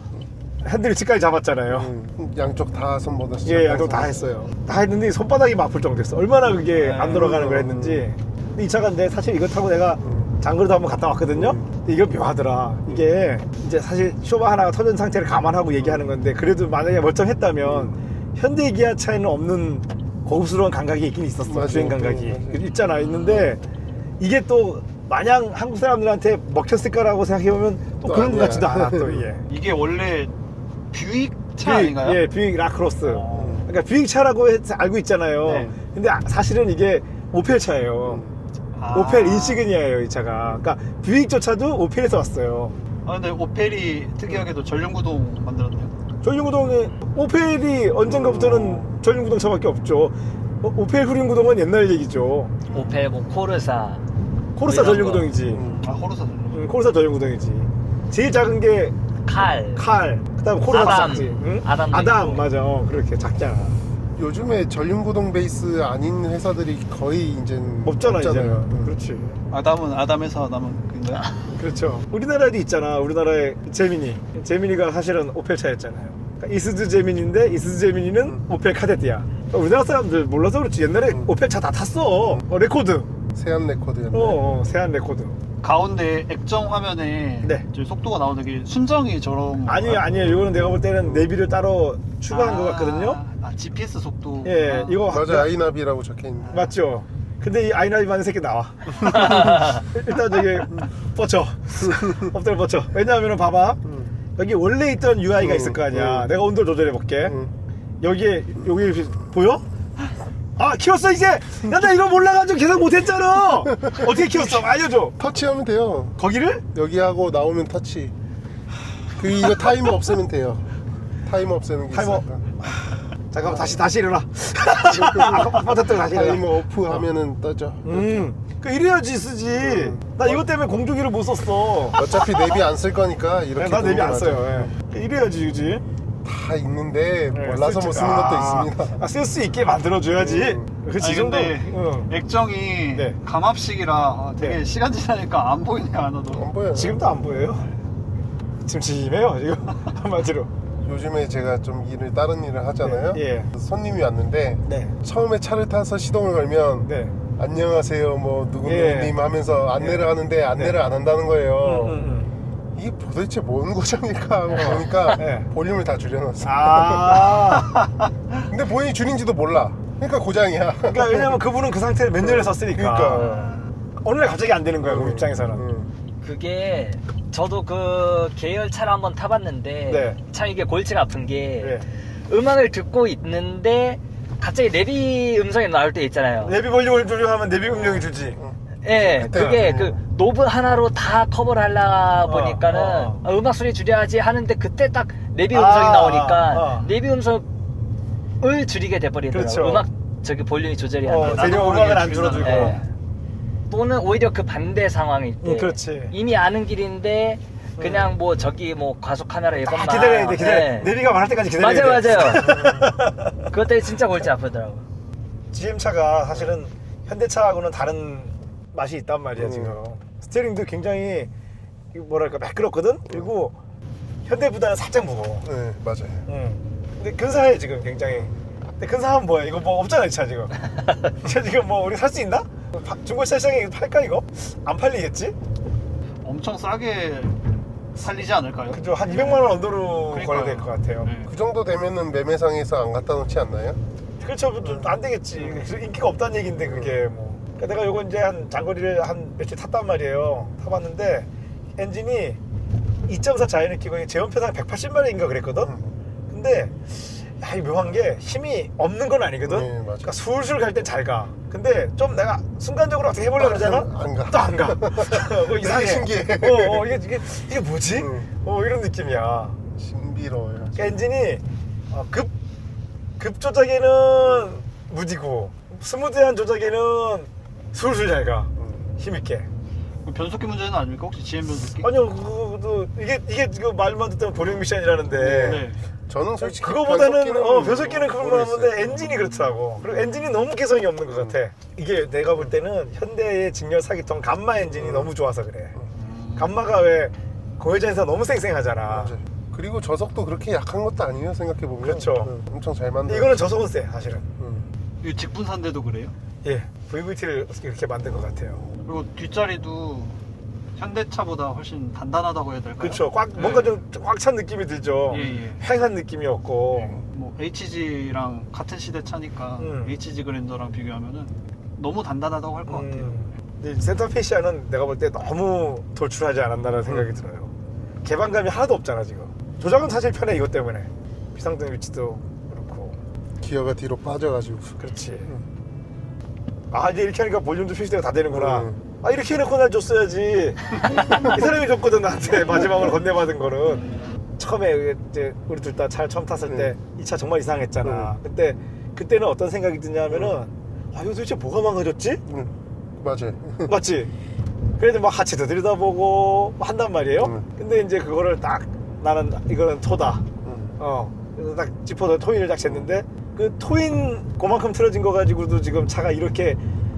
Speaker 1: 핸들위치까지 잡았잖아요.
Speaker 5: 양쪽 다 손보다
Speaker 1: 예, 양쪽 다 했어요. 다 했는데 손바닥이 막 아플 정도였어. 얼마나 그게 안 돌아가는 걸 했는지. 근데 이 차가 근데 사실 이거 타고 내가 장거리도 한번 갔다 왔거든요. 근데 이거 묘하더라. 이게 이제 사실 쇼바 하나가 터진 상태를 감안하고 얘기하는 건데 그래도 만약에 멀쩡했다면 현대 기아 차에는 없는 고급스러운 감각이 있긴 있었어.
Speaker 5: 맞아요.
Speaker 1: 주행 감각이
Speaker 5: 맞아요.
Speaker 1: 있잖아. 있는데 이게 또 마냥 한국 사람들한테 먹혔을까라고 생각해보면 또 그런 것
Speaker 5: 아니야.
Speaker 1: 같지도 않아 또 이게.
Speaker 4: 이게 원래 뷰익 차 아닌가요?
Speaker 1: 예, 뷰익 라크로스. 그러니까 뷰익 차라고 알고 있잖아요.
Speaker 4: 네.
Speaker 1: 근데 사실은 이게 오펠 차예요. 오펠 인시그니아예요 이 차가. 그러니까 뷰익조차도 오펠에서 왔어요.
Speaker 4: 아 근데 오펠이 특이하게도 전륜구동 만들었네요.
Speaker 1: 전륜구동에 오펠이 언젠가부터는 전륜구동차밖에 없죠. 오펠 후륜구동은 옛날 얘기죠.
Speaker 6: 오펠 뭐 코르사
Speaker 1: 코르사
Speaker 6: 이런
Speaker 1: 전륜구동이지.
Speaker 4: 아 호르사 전륜.
Speaker 1: 코르사 전륜구동이지. 제일 작은 게
Speaker 6: 칼
Speaker 1: 그다음 코르사
Speaker 6: 아담.
Speaker 1: 작지. 응?
Speaker 6: 아담도
Speaker 1: 아담
Speaker 6: 있고.
Speaker 1: 맞아. 그렇게 작잖아.
Speaker 5: 요즘에 전륜구동 베이스 아닌 회사들이 거의 이제
Speaker 1: 없잖아 이제는.
Speaker 5: 응.
Speaker 1: 그렇지.
Speaker 4: 아담은 아담에서 남은 그인가요?
Speaker 1: 그렇죠. 우리나라에도 있잖아. 우리나라에 제미니가 사실은 오펠 차였잖아요. 그러니까 이스즈 제미니인데 이스즈 제미니는 오펠 카데트야. 그러니까 우리나라 사람들 몰라서 그렇지. 옛날에 오펠 차 다 탔어. 레코드.
Speaker 5: 세안 레코드였네.
Speaker 1: 세안 레코드.
Speaker 4: 가운데 액정 화면에
Speaker 1: 네.
Speaker 4: 저 속도가 나오는 게 순정이 저런
Speaker 1: 아니에요. 이거는 내가 볼 때는 내비를 따로 추가한 것 같거든요.
Speaker 4: GPS 속도.
Speaker 1: 예, 이거
Speaker 5: 맞아, 아이나비라고 적혀있네.
Speaker 1: 맞죠. 근데 이 아이나비 많은 새끼 나와. 일단 저기 뻗쳐. 엎드려 뻗쳐. 왜냐하면 봐봐. 여기 원래 있던 UI가 있을 거 아니야. 내가 온도 조절해 볼게. 여기 보여? 아, 키웠어 이제. 야, 나 이거 몰라가지고 계속 못했잖아. 어떻게 키웠어? 알려줘.
Speaker 5: 터치하면 돼요.
Speaker 1: 거기를?
Speaker 5: 여기하고 나오면 터치. 이거 타이머 없애면 돼요. 타이머 없애는 게
Speaker 1: 타이머.
Speaker 5: 있으니까.
Speaker 1: 잠깐만 다시 일어나. 빠졌던 다시 일어나.
Speaker 5: 타이머 오프 하면은 떠져.
Speaker 1: 그 이래야지 쓰지. 나 이것 때문에 공조기를 못 썼어.
Speaker 5: 어차피 내비 안 쓸 거니까 이렇게.
Speaker 1: 나 내비 안
Speaker 5: 동그랗죠.
Speaker 1: 써요. 예. 이래야지, 그지?
Speaker 5: 다 있는데 몰라서 못 쓰는 것도 있습니다.
Speaker 1: 쓸 수 있게 만들어줘야지. 그치, 이 정도.
Speaker 4: 근데 액정이
Speaker 1: 네.
Speaker 4: 감압식이라 되게
Speaker 1: 네.
Speaker 4: 시간 지나니까 안 보이네요, 하나도.
Speaker 5: 안 보여요.
Speaker 1: 지금도 안 보여요? 침침해요, 지금. 한마디로.
Speaker 5: 요즘에 제가 좀 다른 일을 하잖아요.
Speaker 1: 예.
Speaker 5: 손님이 왔는데
Speaker 1: 네.
Speaker 5: 처음에 차를 타서 시동을 걸면
Speaker 1: 네.
Speaker 5: 안녕하세요 뭐 누구누구님
Speaker 1: 예.
Speaker 5: 하면서 안내를 하는데 안내를 안 한다는 거예요. 이게 도대체 뭔 고장일까 하고 보니까
Speaker 1: 네.
Speaker 5: 볼륨을 다 줄여놨어.
Speaker 1: 아.
Speaker 5: 근데 본인이 줄인지도 몰라. 그러니까 고장이야.
Speaker 1: 그러니까 왜냐면 그분은 그 상태를 몇 년을 썼으니까.
Speaker 5: 그러니까.
Speaker 1: 어느 날 갑자기 안 되는 거야, 그 입장에서는.
Speaker 6: 그게 저도 그 계열차를 한번 타봤는데
Speaker 1: 네.
Speaker 6: 참 이게 골치가 아픈 게
Speaker 1: 네.
Speaker 6: 음악을 듣고 있는데 갑자기 내비 음성이 나올 때 있잖아요.
Speaker 1: 내비 볼륨을 줄여하면 내비 음량이 줄지.
Speaker 6: 예,
Speaker 5: 그때요.
Speaker 6: 그게 그 노브 하나로 다 커버를 하려다 보니까는 아, 음악 소리 줄여야지 하는데 그때 딱 내비 음성이 나오니까 내비 음성을 줄이게 돼버리더라고요.
Speaker 1: 그렇죠.
Speaker 6: 음악 저기 볼륨이 조절이 안 돼요.
Speaker 1: 대려 음악을 안 줄여주고.
Speaker 6: 예. 또는 오히려 그 반대 상황일 때
Speaker 1: 그렇지.
Speaker 6: 이미 아는 길인데 그냥 뭐 저기 뭐 과속 카메라 이것만
Speaker 1: 기다려야 돼,
Speaker 6: 예.
Speaker 1: 내비가 말할 때까지 기다려야
Speaker 6: 맞아요,
Speaker 1: 돼.
Speaker 6: 맞아요. 그것 때문에 진짜 골치 아프더라고.
Speaker 1: GM차가 사실은 현대차하고는 다른 맛이 있단 말이야, 지금. 스티어링도 굉장히 뭐랄까 매끄럽거든? 그리고 현대보다는 살짝 무거워.
Speaker 5: 네 맞아요.
Speaker 1: 근데 근사해 지금 굉장히. 근데 근사하면 뭐야? 이거 뭐 없잖아, 이 차 지금. 이 차 지금 뭐 우리 살 수 있나? 중고차 시장에 팔까 이거? 안 팔리겠지?
Speaker 4: 엄청 싸게 살리지 않을까요?
Speaker 1: 그죠? 한 200만 원 언더로
Speaker 4: 그러니까요.
Speaker 1: 걸어야 될 것 같아요.
Speaker 4: 네.
Speaker 5: 그 정도 되면은 매매상에서 안 갖다 놓지 않나요?
Speaker 1: 그렇죠. 좀 안 되겠지. 그래서 인기가 없다는 얘기인데 그게 뭐. 그러니까 내가 요거 이제 한 장거리를 한 며칠 탔단 말이에요. 타봤는데 엔진이 2.4 자연을 끼고 제원표상 180마력인가 그랬거든. 근데 야, 이 묘한 게 힘이 없는 건 아니거든.
Speaker 5: 네, 맞아.
Speaker 1: 그러니까 술술 갈 땐 잘 가. 근데 좀 내가 순간적으로 어떻게 해보려고 그러잖아?
Speaker 5: 안 가.
Speaker 1: 또 안 가. 이상해.
Speaker 5: 신기해.
Speaker 1: 이게 뭐지? 이런 느낌이야.
Speaker 5: 신비로워요.
Speaker 1: 그러니까 엔진이 급 조작에는 무디고 스무드한 조작에는 술술 잘 가. 힘있게.
Speaker 4: 그 변속기 문제는 아닙니까? 혹시 GM 변속기?
Speaker 1: 아니요, 이게 지금 말만 듣다면 보령 미션이라는데.
Speaker 4: 네.
Speaker 5: 저는 솔직히
Speaker 1: 그거보다는 변속기는 그런 거
Speaker 5: 모르겠어요.
Speaker 1: 하는데 엔진이 그렇더라고. 그리고 엔진이 너무 개성이 없는 것 같아. 이게 내가 볼 때는 현대의 직렬 사기통 감마 엔진이 너무 좋아서 그래. 감마가 왜 고회전에서 너무 쌩쌩하잖아.
Speaker 5: 맞아요. 그리고 저속도 그렇게 약한 것도 아니에요 생각해보면.
Speaker 1: 그렇죠.
Speaker 5: 엄청 잘
Speaker 1: 근데
Speaker 5: 만들어.
Speaker 1: 이거는 저속은 세 사실은.
Speaker 4: 이 직분산대도 그래요?
Speaker 1: 예, VVT를 이렇게 만든 것 같아요.
Speaker 4: 그리고 뒷자리도 현대차보다 훨씬 단단하다고 해야 될까요?
Speaker 1: 그렇죠.
Speaker 4: 네.
Speaker 1: 뭔가 좀 꽉 찬 느낌이 들죠.
Speaker 4: 예.
Speaker 1: 횡한 느낌이었고.
Speaker 4: 뭐 HG랑 같은 시대 차니까
Speaker 1: 음.
Speaker 4: HG 그랜저랑 비교하면은 너무 단단하다고 할 것 같아요.
Speaker 1: 근데 센터페시아는 내가 볼 때 너무 돌출하지 않았나라는 생각이 들어요. 개방감이 하나도 없잖아 지금. 조작은 사실 편해 이것 때문에. 비상등 위치도 그렇고.
Speaker 5: 기어가 뒤로 빠져가지고.
Speaker 1: 그렇지. 아 이제 이렇게 하니까 볼륨도 표시대가 다 되는구나. 아 이렇게 해놓고 날 줬어야지. 이 사람이 줬거든 나한테 마지막으로 건네받은 거는. 처음에 이제 우리 둘 다 차를 처음 탔을 때 이 차 정말 이상했잖아. 그때는 어떤 생각이 드냐면은 아 이거 도대체 뭐가 망가졌지?
Speaker 5: 맞아요.
Speaker 1: 맞지? 그래도 막 하체도 들여다보고 한단 말이에요. 근데 이제 그거를 딱 나는 이거는 토다. 그래서 딱 짚어서 토인을 딱 쟀는데 그 토인 그만큼 틀어진 거 가지고도 지금 차가 이렇게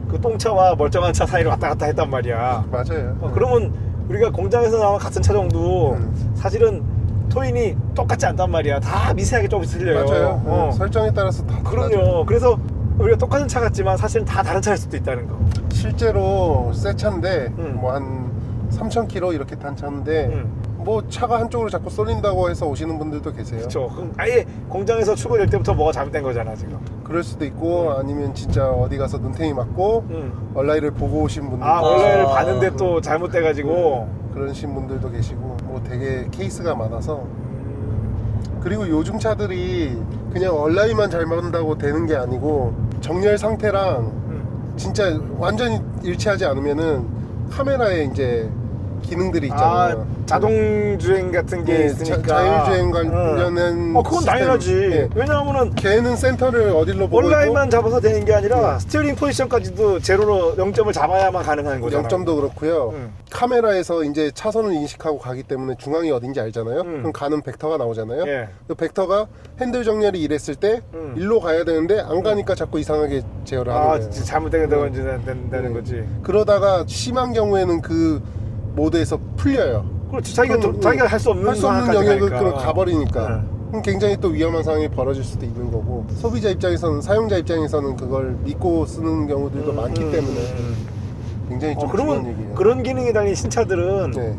Speaker 1: 그 똥차와 멀쩡한 차 사이를 왔다 갔다 했단 말이야.
Speaker 5: 맞아요.
Speaker 1: 그러면 우리가 공장에서 나온 같은 차종도 사실은 토인이 똑같지 않단 말이야. 다 미세하게 조금씩 틀려요.
Speaker 5: 맞아요. 설정에 따라서 다 달라져요.
Speaker 1: 그럼요. 그래서 우리가 똑같은 차 같지만 사실은 다 다른 차일 수도 있다는 거.
Speaker 5: 실제로 새 차인데
Speaker 1: 음.
Speaker 5: 뭐 한 3,000km 이렇게 탄 차인데 뭐 차가 한쪽으로 자꾸 쏠린다고 해서 오시는 분들도 계세요.
Speaker 1: 그렇죠. 그럼 아예 공장에서 출고될 때부터 뭐가 잘못된 거잖아 지금.
Speaker 5: 그럴 수도 있고 아니면 진짜 어디 가서 눈탱이 맞고 얼라이를 보고 오신 분들도
Speaker 1: 아
Speaker 5: 계시고,
Speaker 1: 원래를 봤는데 또 잘못돼가지고.
Speaker 5: 그러신 분들도 계시고 뭐 되게 케이스가 많아서 그리고 요즘 차들이 그냥 얼라이만 잘 맞는다고 되는 게 아니고 정렬 상태랑 진짜 완전히 일치하지 않으면은 카메라에 이제 기능들이 있잖아요.
Speaker 1: 자동 주행 같은 게
Speaker 5: 네,
Speaker 1: 있으니까.
Speaker 5: 자율주행 관련된
Speaker 1: 그건
Speaker 5: 시스템.
Speaker 1: 당연하지.
Speaker 5: 네.
Speaker 1: 왜냐하면은
Speaker 5: 걔는 센터를 어디로 보고
Speaker 1: 온라인만 잡아서 되는 게 아니라 스티어링 포지션까지도 제로로 0점을 잡아야만 가능한
Speaker 5: 있고
Speaker 1: 거잖아.
Speaker 5: 0점도 그렇고요.
Speaker 1: 응.
Speaker 5: 카메라에서 이제 차선을 인식하고 가기 때문에 중앙이 어딘지 알잖아요.
Speaker 1: 응.
Speaker 5: 그럼 가는 벡터가 나오잖아요.
Speaker 1: 예.
Speaker 5: 그 벡터가 핸들 정렬이 이랬을 때 일로 가야 되는데 안 가니까 자꾸 이상하게 제어를 하는 거예요.
Speaker 1: 진짜 잘못된 된다는 거지.
Speaker 5: 그러다가 심한 경우에는 그 모드에서 풀려요.
Speaker 1: 그렇지. 자기가 할 수 없는
Speaker 5: 할 수 없는
Speaker 1: 상황까지
Speaker 5: 영역을
Speaker 1: 가니까.
Speaker 5: 그럼 가버리니까
Speaker 1: 네.
Speaker 5: 그럼 굉장히 또 위험한 상황이 벌어질 수도 있는 거고 소비자 입장에서는 사용자 입장에서는 그걸 믿고 쓰는 경우들도 많기 때문에 굉장히 좀 중요한
Speaker 1: 그러면
Speaker 5: 얘기예요.
Speaker 1: 그런 기능이 달린 신차들은
Speaker 5: 네.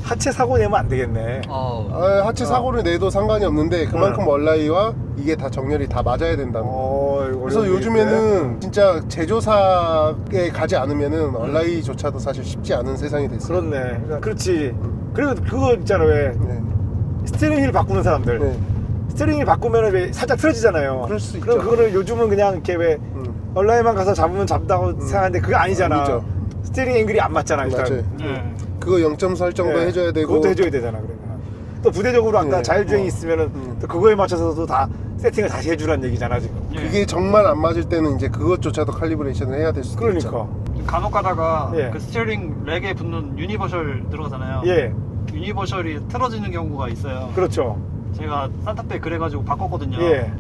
Speaker 1: 하체 사고 내면 안 되겠네.
Speaker 5: 하체 사고를 내도 상관이 없는데 그만큼 얼라이와 이게 다 정렬이 다 맞아야 된다는 거예요. 그래서 요즘에는 진짜 제조사에 가지 않으면은 얼라이조차도 사실 쉽지 않은 세상이 됐어요.
Speaker 1: 그렇네. 그렇지. 그리고 그거 있잖아 왜
Speaker 5: 네.
Speaker 1: 스티어링 휠 바꾸는 사람들.
Speaker 5: 네.
Speaker 1: 스티어링 휠 바꾸면 왜 살짝 틀어지잖아요.
Speaker 5: 그럴 수
Speaker 1: 그럼
Speaker 5: 있죠.
Speaker 1: 그거를 요즘은 그냥 이렇게 왜 얼라인만 가서 잡으면 잡다고 생각하는데 그거 아니잖아.
Speaker 5: 아니죠.
Speaker 1: 스티어링 앵글이 안 맞잖아 일단.
Speaker 5: 맞아요. 그거 0점 설정도
Speaker 1: 네.
Speaker 5: 해줘야 되고
Speaker 1: 그것도 해줘야 되잖아 그러면. 또 부대적으로 아까
Speaker 5: 네.
Speaker 1: 자율주행이 있으면은 또 그거에 맞춰서도 다 세팅을 다시 해주라는 얘기잖아 지금.
Speaker 5: 그게 정말 안 맞을 때는 이제 그것조차도 칼리브레이션을 해야 될 수도
Speaker 1: 그러니까.
Speaker 5: 있죠.
Speaker 4: 간혹 가다가
Speaker 1: 예.
Speaker 4: 그 스티어링 렉에 붙는 유니버셜 들어가잖아요.
Speaker 1: 예,
Speaker 4: 유니버셜이 틀어지는 경우가 있어요.
Speaker 1: 그렇죠.
Speaker 4: 제가 산타페 그래가지고 바꿨거든요.
Speaker 1: 예,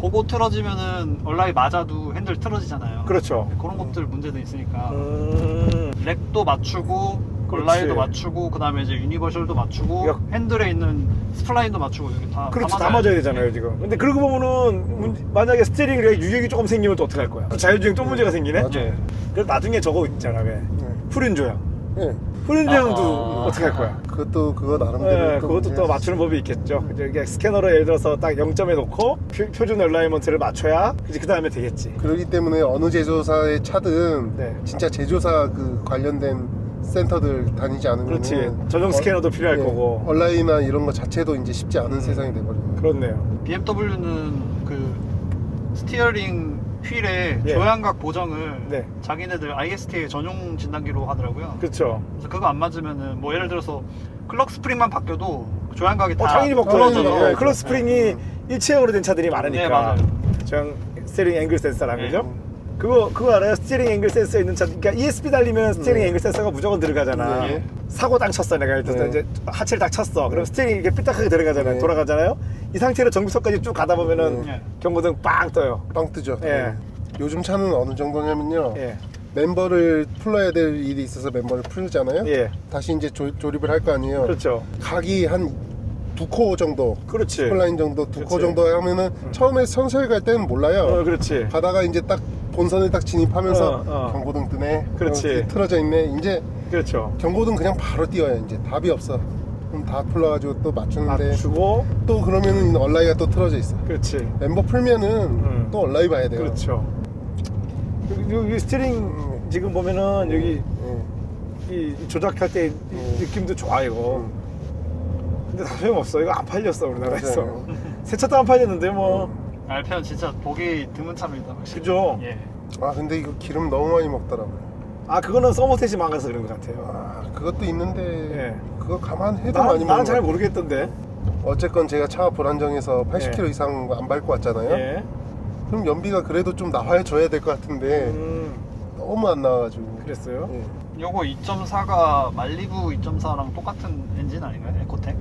Speaker 4: 그거 틀어지면은 얼라이 맞아도 핸들 틀어지잖아요.
Speaker 1: 그렇죠.
Speaker 4: 그런 것들 문제도 있으니까
Speaker 1: 음,
Speaker 4: 렉도 맞추고
Speaker 1: 그렇지.
Speaker 4: 얼라이도 맞추고 그 다음에 이제 유니버셜도 맞추고
Speaker 1: 야.
Speaker 4: 핸들에 있는 스플라인도 맞추고 이렇게 다
Speaker 1: 그렇지 다
Speaker 4: 맞아야
Speaker 1: 맞아야
Speaker 4: 돼.
Speaker 1: 되잖아요 지금. 근데 그러고 보면은 만약에 스티어링 렉 유격이 조금 생기면 또 어떡할 거야? 또 자율주행 또 문제가 생기네.
Speaker 5: 맞아요.
Speaker 1: 그래서 나중에 저거 있잖아 왜 후륜 조향.
Speaker 5: 네.
Speaker 1: 후륜 조향도 어떻게 할 거야?
Speaker 5: 그것도 그거 나름대로
Speaker 1: 네, 그것도 또 맞추는 법이 있겠죠. 이게 스캐너로 예를 들어서 딱 0점에 놓고 표준 얼라이먼트를 맞춰야 그 다음에 되겠지.
Speaker 5: 그렇기 때문에 어느 제조사의 차든
Speaker 1: 네.
Speaker 5: 진짜 제조사 그 관련된 센터들 다니지 않으면
Speaker 1: 그렇지. 전용 스캐너도 필요할 거고.
Speaker 5: 얼라이나 이런 거 자체도 이제 쉽지 않은 세상이 돼버리는 거예요.
Speaker 1: 그렇네요.
Speaker 4: BMW는 그 스티어링 휠의
Speaker 1: 예.
Speaker 4: 조향각 보정을
Speaker 1: 네.
Speaker 4: 자기네들 ISTA 전용 진단기로 하더라고요.
Speaker 1: 그렇죠.
Speaker 4: 그래서 그거 안 맞으면은 뭐 예를 들어서 클럭 스프링만 바뀌어도 조향각이 다
Speaker 1: 당연히
Speaker 5: 떨어져요.
Speaker 1: 먹더라고요.
Speaker 5: 네,
Speaker 1: 클러스 스프링이 일체형으로 된 차들이 많으니까.
Speaker 4: 네, 맞아요.
Speaker 1: 저 스티어링 앵글 센서랑
Speaker 4: 네.
Speaker 1: 그죠? 그거 알아요? 스티어링 앵글 센서 있는 차, 그러니까 ESP 달리면 스티어링 앵글 센서가 무조건 들어가잖아.
Speaker 5: 네.
Speaker 1: 사고 딱 쳤어, 내가 예를 들어서
Speaker 5: 네.
Speaker 1: 이제 하체를 딱 쳤어. 그럼 스티어링이 이렇게 삐딱하게 들어가잖아요.
Speaker 5: 네.
Speaker 1: 돌아가잖아요. 이 상태로 정비소까지 쭉 가다 보면은
Speaker 4: 네.
Speaker 1: 경고등 빵 떠요.
Speaker 5: 빵 뜨죠.
Speaker 1: 예.
Speaker 5: 요즘 차는 어느 정도냐면요.
Speaker 1: 예,
Speaker 5: 멤버를 풀어야 될 일이 있어서 멤버를 풀잖아요.
Speaker 1: 예,
Speaker 5: 다시 이제 조립을 할 거 아니에요.
Speaker 1: 그렇죠.
Speaker 5: 각이 한 2코 정도,
Speaker 1: 그렇지.
Speaker 5: 스플라인 정도, 2코
Speaker 1: 그렇지.
Speaker 5: 정도 하면은 처음에 천천히 갈 때는 몰라요.
Speaker 1: 그렇지.
Speaker 5: 가다가 이제 딱 본선에 딱 진입하면서 경고등 뜨네.
Speaker 1: 그렇지.
Speaker 5: 틀어져 있네. 이제
Speaker 1: 그렇죠.
Speaker 5: 경고등 그냥 바로 띄워요. 이제 답이 없어. 그럼 다 풀러가지고 또 맞추는데
Speaker 1: 맞추고,
Speaker 5: 또 그러면은 얼라이가 또 틀어져 있어.
Speaker 1: 그렇지.
Speaker 5: 멤버 풀면은 또 얼라이 봐야 돼요.
Speaker 1: 그렇죠. 여기 스티어링 지금 보면은 여기 이 조작할 때 이 느낌도 좋아 이거. 근데 다 소용없어. 이거 안 팔렸어 우리나라에서.
Speaker 5: 맞아요.
Speaker 1: 새 차도 안 팔렸는데 뭐.
Speaker 4: 알펜은 진짜 보기 드문 차입니다. 확실히.
Speaker 1: 그죠?
Speaker 4: 예.
Speaker 5: 아 근데 이거 기름 너무 많이 먹더라고요.
Speaker 1: 아 그거는 서머셋이 망가서 그런 것 같아요.
Speaker 5: 아, 그것도 있는데
Speaker 1: 예.
Speaker 5: 그거 감안해도 많이
Speaker 1: 나는
Speaker 5: 먹는
Speaker 1: 잘
Speaker 5: 거.
Speaker 1: 모르겠던데.
Speaker 5: 어쨌건 제가 차가 불안정해서 80km
Speaker 1: 예.
Speaker 5: 이상 안 밟고 왔잖아요.
Speaker 1: 예.
Speaker 5: 그럼 연비가 그래도 좀 나와줘야 될 것 같은데 너무 안 나와가지고.
Speaker 1: 그랬어요.
Speaker 5: 예.
Speaker 4: 요거 2.4가 말리부 2.4랑 똑같은 엔진 아닌가요? 에코텍?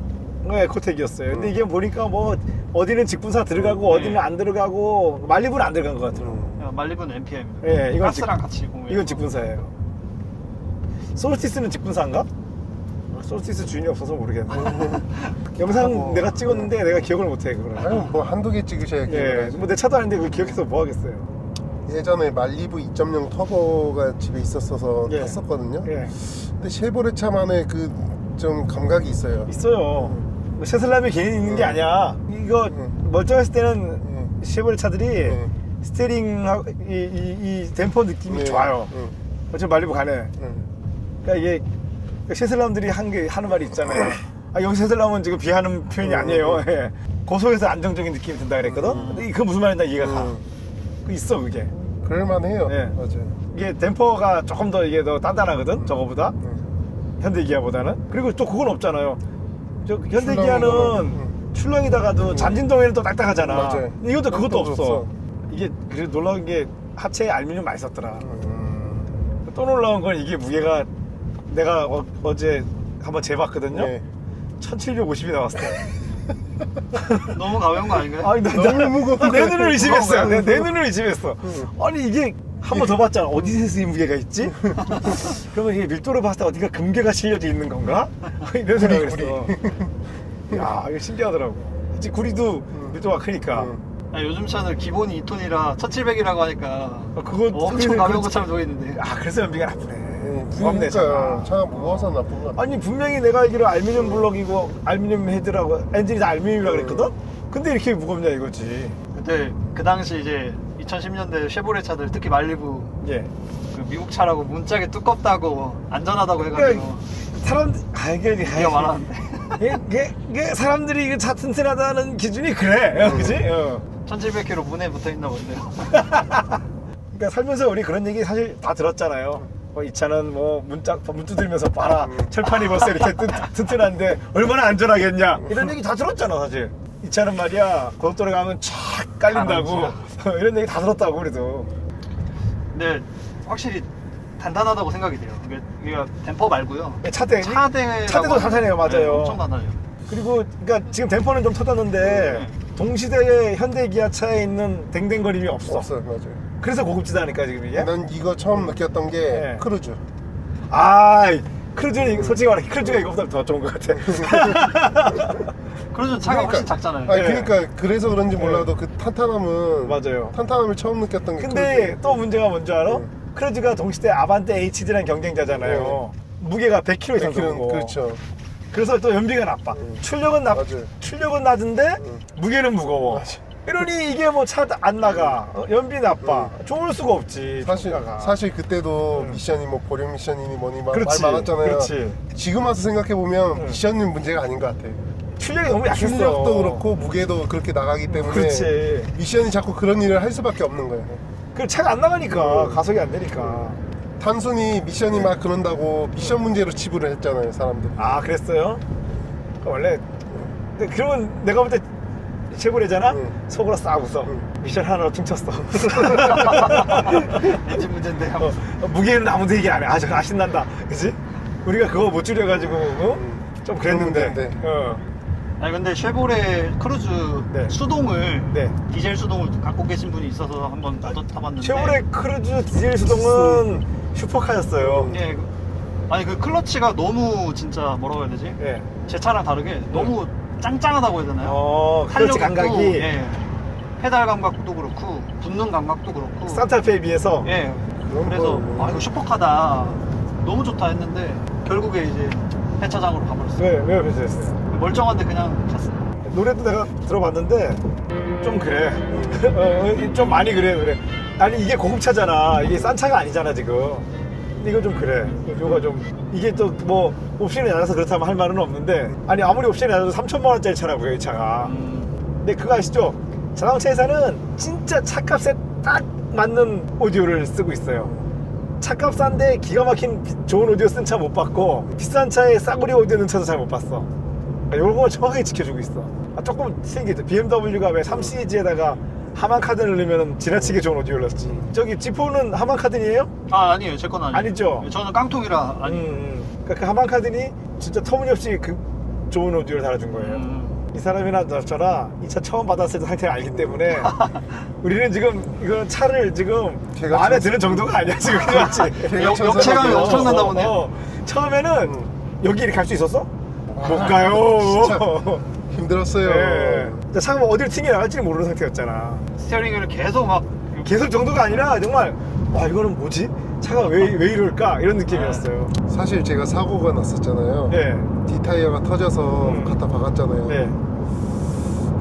Speaker 1: 네, 에코텍이었어요. 근데 이게 보니까 뭐 어디는 직분사 들어가고 어디는 안 들어가고 말리부는 안 들어간 것 같아요.
Speaker 4: 말리부는 MPM입니다.
Speaker 1: 예, 이건
Speaker 4: 가스랑 같이 공유해서.
Speaker 1: 이건 직분사예요. 솔스티스는 직분사인가? 솔스티스 주인이 없어서 모르겠네. 영상
Speaker 5: 뭐,
Speaker 1: 내가 찍었는데 내가 기억을 못해 그거를.
Speaker 5: 아니 뭐 한두 개 찍으셔야
Speaker 1: 예,
Speaker 5: 기억을
Speaker 1: 뭐 내 차도 아닌데 그걸 기억해서 뭐 하겠어요.
Speaker 5: 예전에 말리부 2.0 터보가 집에 있었어서
Speaker 1: 예.
Speaker 5: 탔었거든요.
Speaker 1: 예,
Speaker 5: 근데 쉐보레 차만의 그 좀 감각이 있어요.
Speaker 1: 있어요. 뭐 쉐슬람이 괜히 있는 게 아니야. 이거 멀쩡했을 때는 쉐보레 차들이 스티어링 이 댐퍼 느낌이
Speaker 5: 네.
Speaker 1: 좋아요. 어차피 말리부 가네. 그러니까 이게 쉐슬람들이 하는 말이 있잖아요. 아, 여기 쉐슬람은 지금 비하는 표현이 아니에요. 예. 고속에서 안정적인 느낌이 든다 그랬거든. 근데 그 무슨 말인지 이해가 가. 그 있어 그게.
Speaker 5: 그럴만해요.
Speaker 1: 예.
Speaker 5: 맞아요.
Speaker 1: 이게 댐퍼가 조금 더 이게 더 단단하거든. 저거보다. 현대 기아보다는. 그리고 또 그건 없잖아요. 저 현대 기아는 출렁이다가도 잔진동에는 또 딱딱하잖아.
Speaker 5: 맞아요.
Speaker 1: 근데 이것도 그것도
Speaker 5: 그것도
Speaker 1: 없어.
Speaker 5: 없어.
Speaker 1: 이게 그래도 놀라운 게 하체에 알루미늄 많이 썼더라. 또 놀라운 건 이게 무게가 내가 어제 한번 재봤거든요.
Speaker 5: 네.
Speaker 1: 1750이 나왔어요.
Speaker 4: 너무 가벼운 거 아닌가요?
Speaker 1: 아니,
Speaker 5: 너무 무거운
Speaker 1: 내
Speaker 5: 거야.
Speaker 1: 눈을 의심했어요.
Speaker 5: 무거운
Speaker 1: 내 눈을 의심했어. 아니 이게 한 번 더 봤잖아. 어디서 이 무게가 있지? 그러면 이게 밀도로 봤을 때 어디가 금괴가 실려져 있는 건가? 이런 생각을 했어. 야, 이거 신기하더라고. 솔직히 구리도 밀도가 크니까.
Speaker 4: 아니, 요즘 차는 기본이 2톤이라 1700이라고 하니까
Speaker 1: 그거
Speaker 4: 엄청 가벼운 것처럼 보이는데.
Speaker 1: 아, 그래서 연비가 나쁘네.
Speaker 5: 그러니까
Speaker 1: 무겁네, 차가.
Speaker 5: 차가 무거워서 나쁜 것 같아.
Speaker 1: 아니 분명히 내가 알기로 알루미늄 블럭이고 알루미늄 헤드라고 엔진이 다 알루미늄이라 그랬거든? 근데 이렇게 무겁냐 이거지.
Speaker 4: 그때 그 당시 이제 2010년대 쉐보레 차들 특히 말리부
Speaker 1: 예.
Speaker 4: 그 미국 차라고 문짝이 두껍다고 안전하다고 해가지고
Speaker 1: 그러니까 사람들 이게
Speaker 4: 얘기가 많았는데
Speaker 1: 이게 사람들이 이거 차 튼튼하다는 기준이 그래. 그지?
Speaker 4: 1700km 문에 붙어있나 본데요.
Speaker 1: 그러니까 살면서 우리 그런 얘기 사실 다 들었잖아요. 이 차는 뭐 문 두들면서 봐라 철판이 벌써 이렇게 튼튼한데 얼마나 안전하겠냐 이런 얘기 다 들었잖아 사실. 이 차는 말이야 고속도로 가면 촥 깔린다고 이런 얘기 다 들었다고 그래도.
Speaker 4: 근데 확실히 단단하다고 생각이 돼요. 이게 댐퍼 말고요.
Speaker 1: 차대도 탄탄해요. 맞아요.
Speaker 4: 네, 엄청 단단해요.
Speaker 1: 그리고 그러니까 지금 댐퍼는 좀 터졌는데 동시대의 현대 기아차에 있는 댕댕거림이 없어.
Speaker 5: 없어요, 맞아요.
Speaker 1: 그래서 고급지다니까 지금 이게.
Speaker 5: 난 이거 처음 느꼈던 게
Speaker 1: 네.
Speaker 5: 크루즈.
Speaker 1: 아, 크루즈는 솔직히 말해 크루즈가 이거보다 더 좋은 것 같아.
Speaker 4: 그러죠. 차가 훨씬 작잖아요.
Speaker 5: 아니,
Speaker 1: 네.
Speaker 5: 그러니까 그래서 그런지 몰라도 그 탄탄함은
Speaker 1: 맞아요.
Speaker 5: 탄탄함을 처음 느꼈던 게
Speaker 1: 근데
Speaker 5: 크루즈.
Speaker 1: 또 문제가 뭔지 알아?
Speaker 5: 네.
Speaker 1: 크루즈가 동시대 아반떼 HD랑 경쟁자잖아요. 무게가 100kg 이상
Speaker 5: 100kg,
Speaker 1: 되고.
Speaker 5: 그렇죠.
Speaker 1: 그래서 또 연비가 나빠. 출력은
Speaker 5: 맞아요.
Speaker 1: 출력은 낮은데 무게는 무거워.
Speaker 5: 맞아.
Speaker 1: 이러니 이게 뭐 차 안 나가. 연비 나빠. 좋을 수가 없지. 차가.
Speaker 5: 사실 그때도 미션이 뭐 보령 미션이니 뭐니 말
Speaker 1: 그렇지,
Speaker 5: 많았잖아요.
Speaker 1: 그렇지.
Speaker 5: 지금 와서 생각해 보면 미션은 문제가 아닌 것 같아.
Speaker 1: 출력이 너무 약했어.
Speaker 5: 출력도 그렇고 무게도 그렇게 나가기 때문에
Speaker 1: 그렇지.
Speaker 5: 미션이 자꾸 그런 일을 할 수밖에 없는 거예요.
Speaker 1: 그 차가 안 나가니까 가속이 안 되니까.
Speaker 5: 단순히 미션이 막 그런다고 미션 문제로 치부를 했잖아요, 사람들이.
Speaker 1: 아 그랬어요? 원래 근데 그러면 내가 볼 때 쉐보레잖아? 속으로 싹 웃어. 미션 하나로 퉁쳤어.
Speaker 4: 엔진 문제인데
Speaker 1: 무게는 아무도 얘기 안 해. 아 저거 신난다. 그치? 우리가 그거 못 줄여가지고 좀 그랬는데.
Speaker 5: 문제인데.
Speaker 4: 아니 근데 쉐보레 크루즈
Speaker 1: 네.
Speaker 4: 수동을
Speaker 1: 네.
Speaker 4: 디젤 수동을 갖고 계신 분이 있어서 한번 나도 타봤는데
Speaker 1: 쉐보레 크루즈 디젤 수동은 슈퍼카였어요.
Speaker 4: 예, 아니 그 클러치가 너무 진짜 뭐라고 해야 되지?
Speaker 1: 예.
Speaker 4: 제 차랑 다르게 너무 짱짱하다고 해야 되나요?
Speaker 1: 클러치
Speaker 4: 탄력 있고,
Speaker 1: 감각이
Speaker 4: 예. 페달 감각도 그렇고 붙는 감각도 그렇고
Speaker 1: 산타페에 비해서
Speaker 4: 예.
Speaker 5: 그런
Speaker 4: 그래서
Speaker 5: 거.
Speaker 4: 이거 슈퍼카다 너무 좋다 했는데 결국에 이제 폐차장으로 가버렸어요.
Speaker 1: 왜 변했어요?
Speaker 4: 멀쩡한데 그냥 갔어요.
Speaker 1: 노래도 내가 들어봤는데 좀 그래. 좀 많이 그래. 아니 이게 고급차잖아. 이게 싼 차가 아니잖아 지금. 근데 이거 좀 그래. 이거가 좀 이게 또 뭐 옵션이 낮아서 그렇다면 할 말은 없는데 아니 아무리 옵션이 낮아도 3,000만 원짜리 차라고요 이 차가. 근데 그거 아시죠? 자동차 회사는 진짜 차값에 딱 맞는 오디오를 쓰고 있어요. 차값 싼데 기가 막힌 좋은 오디오 쓴 차 못 봤고 비싼 차에 싸구려 오디오 넣은 차도 잘 못 봤어. 이런 거 정확하게 지켜주고 있어. 조금 생기죠. BMW가 왜 3시리즈에다가 하만 카든을 넣으면 지나치게 좋은 오디오를 넣었지. 저기 지포는 하만 카든이에요?
Speaker 4: 아니에요. 제 건 아니에요.
Speaker 1: 아니죠?
Speaker 4: 저는 깡통이라 아니에요.
Speaker 1: 그러니까 그 하만 카든이 진짜 터무니없이 그 좋은 오디오를 달아준 거예요. 이 사람이나 저나 이 차 처음 받았을 때 상태를 알기 때문에 우리는 지금 이거는 차를 지금
Speaker 5: 개가
Speaker 1: 마음에
Speaker 5: 쳤어.
Speaker 1: 드는 정도가 아니야 지금. 그렇지?
Speaker 4: 역체감이 엄청난다 보네.
Speaker 1: 처음에는 여기 이렇게 갈 수 있었어? 못 가요.
Speaker 5: 진짜 힘들었어요.
Speaker 1: 예. 차가 뭐 어디를 튕겨 나갈지 모르는 상태였잖아.
Speaker 4: 스티어링을 계속 막
Speaker 1: 계속 정도가 아니라 정말 와 이거는 뭐지? 차가 왜 이럴까? 이런 느낌이었어요.
Speaker 5: 사실 제가 사고가 났었잖아요.
Speaker 1: 네.
Speaker 5: 뒷타이어가 터져서 갖다 박았잖아요.
Speaker 1: 네.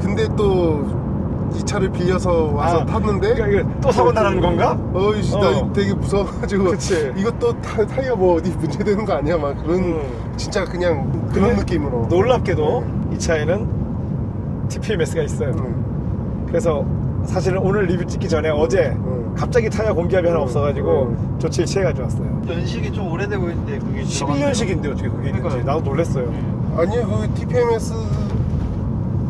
Speaker 5: 근데 또 이 차를 빌려서 와서 탔는데
Speaker 1: 그러니까 이거 또 사고 나는 건가?
Speaker 5: 어이씨 나 되게 무서워가지고
Speaker 1: 그치.
Speaker 5: 이것도 타이어 뭐 어디 문제되는 거 아니야 막 그런 진짜 그냥 그런
Speaker 1: 근데
Speaker 5: 느낌으로
Speaker 1: 놀랍게도 이 차에는 TPMS가 있어요. 그래서 사실은 오늘 리뷰 찍기 전에 어제 갑자기 타이어 공기압이 하나 없어가지고 조치를 취해가지고 왔어요.
Speaker 4: 연식이 좀 오래돼 보이는데 그게
Speaker 1: 11년식인데 어떻게 그게 있는지
Speaker 4: 그러니까요.
Speaker 1: 나도 놀랐어요.
Speaker 5: 아니요 그 TPMS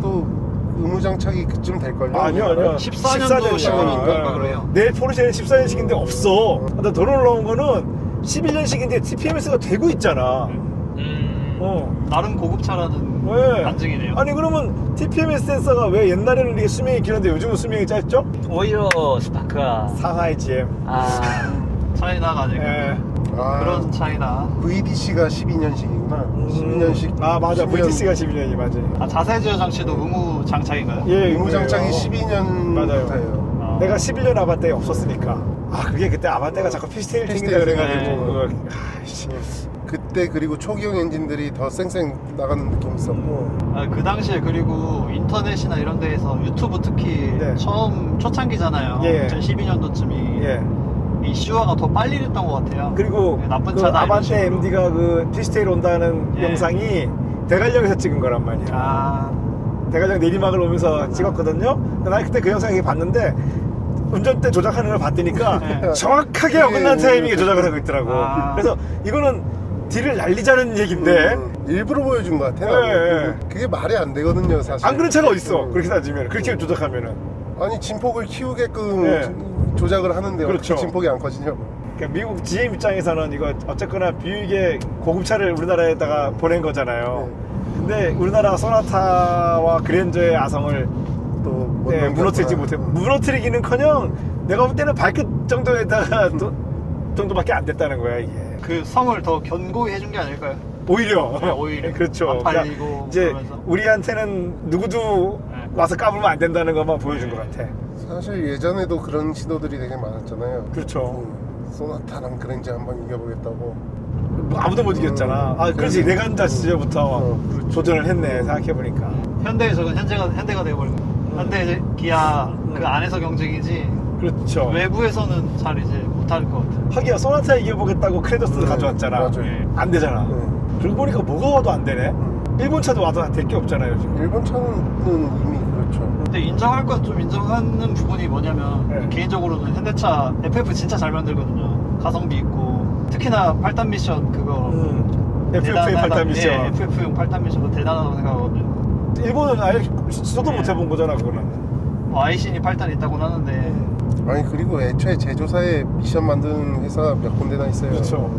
Speaker 5: 또 의무장착이 그쯤 될걸요?
Speaker 1: 아니요
Speaker 4: 14년도 시공인가 그래요.
Speaker 1: 내 포르쉐는 14년식인데 없어. 근데 더 놀라운 거는 11년식인데 TPMS가 되고 있잖아.
Speaker 4: 나름 고급차라는
Speaker 1: 왜?
Speaker 4: 반증이네요.
Speaker 1: 아니 그러면 TPMS 센서가 왜 옛날에는 이게 수명이 길었는데 요즘은 수명이 짧죠?
Speaker 6: 오히려 스파크가
Speaker 1: 상하이 GM.
Speaker 4: 차이나가 아니고
Speaker 1: 예.
Speaker 4: 그런 차이나.
Speaker 5: VDC가 12년식이구나 12년식
Speaker 1: 아 맞아 VTC가 12년이 맞아.
Speaker 4: 자세 제어 장치도 의무 장착인가요?
Speaker 1: 예,
Speaker 5: 의무장착이
Speaker 1: 어.
Speaker 5: 12년부터예요.
Speaker 1: 맞아요. 내가 11년 아반떼 없었으니까. 아 그게 그때 아반떼가 자꾸 피스테일 튕긴다
Speaker 5: 피스테일
Speaker 1: 그래가지고
Speaker 4: 네.
Speaker 1: 그걸 아이씨.
Speaker 5: 그때 그리고 초기형 엔진들이 더 쌩쌩 나가는 느낌이 있었고
Speaker 4: 그 당시에 그리고 인터넷이나 이런 데에서 유튜브 특히
Speaker 1: 네.
Speaker 4: 처음 초창기잖아요.
Speaker 1: 예.
Speaker 4: 2012년도쯤이
Speaker 1: 예.
Speaker 4: 이슈화가 더 빨리 됐던 것 같아요.
Speaker 1: 그리고
Speaker 4: 네, 나쁜
Speaker 1: 그
Speaker 4: 차다 이런
Speaker 1: 아반떼
Speaker 4: 식으로.
Speaker 1: MD가 그 피스테일 온다는
Speaker 4: 예.
Speaker 1: 영상이 대관령에서 찍은 거란 말이야. 대관령 내리막을 오면서 찍었거든요. 근데 나 그때 그 영상을 봤는데 운전대 조작하는 걸 봤더니까
Speaker 4: 네.
Speaker 1: 정확하게 어긋난 타이밍에 조작을 하고 있더라고. 그래서 이거는 딜을 날리자는 얘긴데
Speaker 5: 일부러 보여준 것 같아. 나는.
Speaker 1: 예.
Speaker 5: 그게 말이 안 되거든요, 사실.
Speaker 1: 안 그런 차가 어딨어. 그렇게 따지면 그렇게 조작하면은.
Speaker 5: 아니 진폭을 키우게끔
Speaker 1: 예.
Speaker 5: 조작을 하는데
Speaker 1: 그렇죠.
Speaker 5: 어떻게 진폭이 안 커지냐고.
Speaker 1: 그러니까 미국 GM 입장에서는 이거 어쨌거나 뷰익의 고급차를 우리나라에다가 보낸 거잖아요. 근데 우리나라 소나타와 그랜저의 아성을
Speaker 5: 또
Speaker 1: 네, 무너뜨리지 못해. 무너뜨리기는커녕 내가 볼 때는 발끝 정도에다가 정도밖에 안 됐다는 거야 이게.
Speaker 4: 그 성을 더 견고히 해준 게 아닐까요?
Speaker 1: 오히려.
Speaker 4: 네, 오히려.
Speaker 1: 그렇죠.
Speaker 4: 안 팔리고
Speaker 1: 그러니까 이제
Speaker 4: 그러면서.
Speaker 1: 우리한테는 누구도
Speaker 4: 네.
Speaker 1: 와서 까불면 안 된다는 것만 보여준 것 같아.
Speaker 5: 사실 예전에도 그런 시도들이 되게 많았잖아요.
Speaker 1: 그렇죠.
Speaker 5: 소나타랑 그랜저 한번 이겨보겠다고.
Speaker 1: 뭐 아무도 못 이겼잖아. 아, 그렇지. 레간다 시절부터
Speaker 5: 그렇죠.
Speaker 1: 도전을 했네. 생각해보니까.
Speaker 4: 현대에서는 현대가 되어버린 거예요. 현대 이제 기아 그 안에서 경쟁이지
Speaker 1: 그렇죠.
Speaker 4: 외부에서는 잘 이제 못할 것 같아요.
Speaker 1: 하기야 소나타 이겨보겠다고 크레더스도 가져왔잖아.
Speaker 5: 맞아요.
Speaker 4: 예.
Speaker 1: 안 되잖아. 그러고 보니까 뭐가 와도 안 되네. 일본 차도 와도 될 게 없잖아요 지금.
Speaker 5: 일본 차는 이미 그렇죠.
Speaker 4: 근데 인정할 건 좀 인정하는 부분이 뭐냐면
Speaker 1: 네.
Speaker 4: 개인적으로는 현대차 FF 진짜 잘 만들거든요. 가성비 있고 특히나 8단 미션 그거
Speaker 1: FF의 8단 미션.
Speaker 4: 예, FF용 8단 미션도 대단하다고 생각하거든요.
Speaker 1: 일본은 아예 시도도
Speaker 4: 네.
Speaker 1: 못 해본 거잖아 그거는.
Speaker 4: 아이신이 8단 있다고는 하는데
Speaker 5: 아니 그리고 애초에 제조사에 미션 만드는 회사가 몇 군데나 있어요.
Speaker 1: 그렇죠.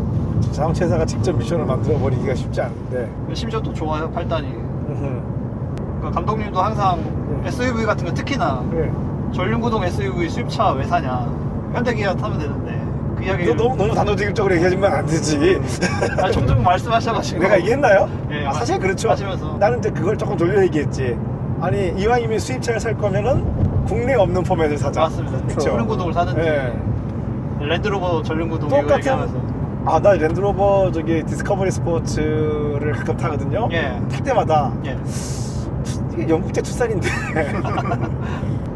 Speaker 1: 자동차사가 직접 미션을 만들어 버리기가 쉽지 않은데.
Speaker 4: 심지어 또 좋아요 8단이. 그러니까 감독님도 항상 SUV 같은 거 특히나
Speaker 1: 그래.
Speaker 4: 전륜구동 SUV 수입차 왜 사냐 현대기아 타면 되는데 그 이야기
Speaker 1: 너무 단도직입적으로 얘기하지만 안 되지.
Speaker 4: 종종 말씀하셔가지고
Speaker 1: 내가 얘기했나요?
Speaker 4: 예,
Speaker 1: 아, 사실 그렇죠.
Speaker 4: 하시면서.
Speaker 1: 나는 이제 그걸 조금 돌려 얘기했지. 아니 이왕이면 수입차를 살 거면은 국내에 없는 포맷을 사자.
Speaker 4: 맞습니다.
Speaker 1: 그렇죠.
Speaker 4: 전륜구동을 사는지
Speaker 1: 예.
Speaker 4: 랜드로버 전륜구동 이거
Speaker 1: 똑같은.
Speaker 4: 얘기하면서
Speaker 1: 아, 나 랜드로버 저기 디스커버리 스포츠를 가끔 타거든요.
Speaker 4: 예.
Speaker 1: 탈 때마다
Speaker 4: 예.
Speaker 1: 이게 영국제 투싼인데.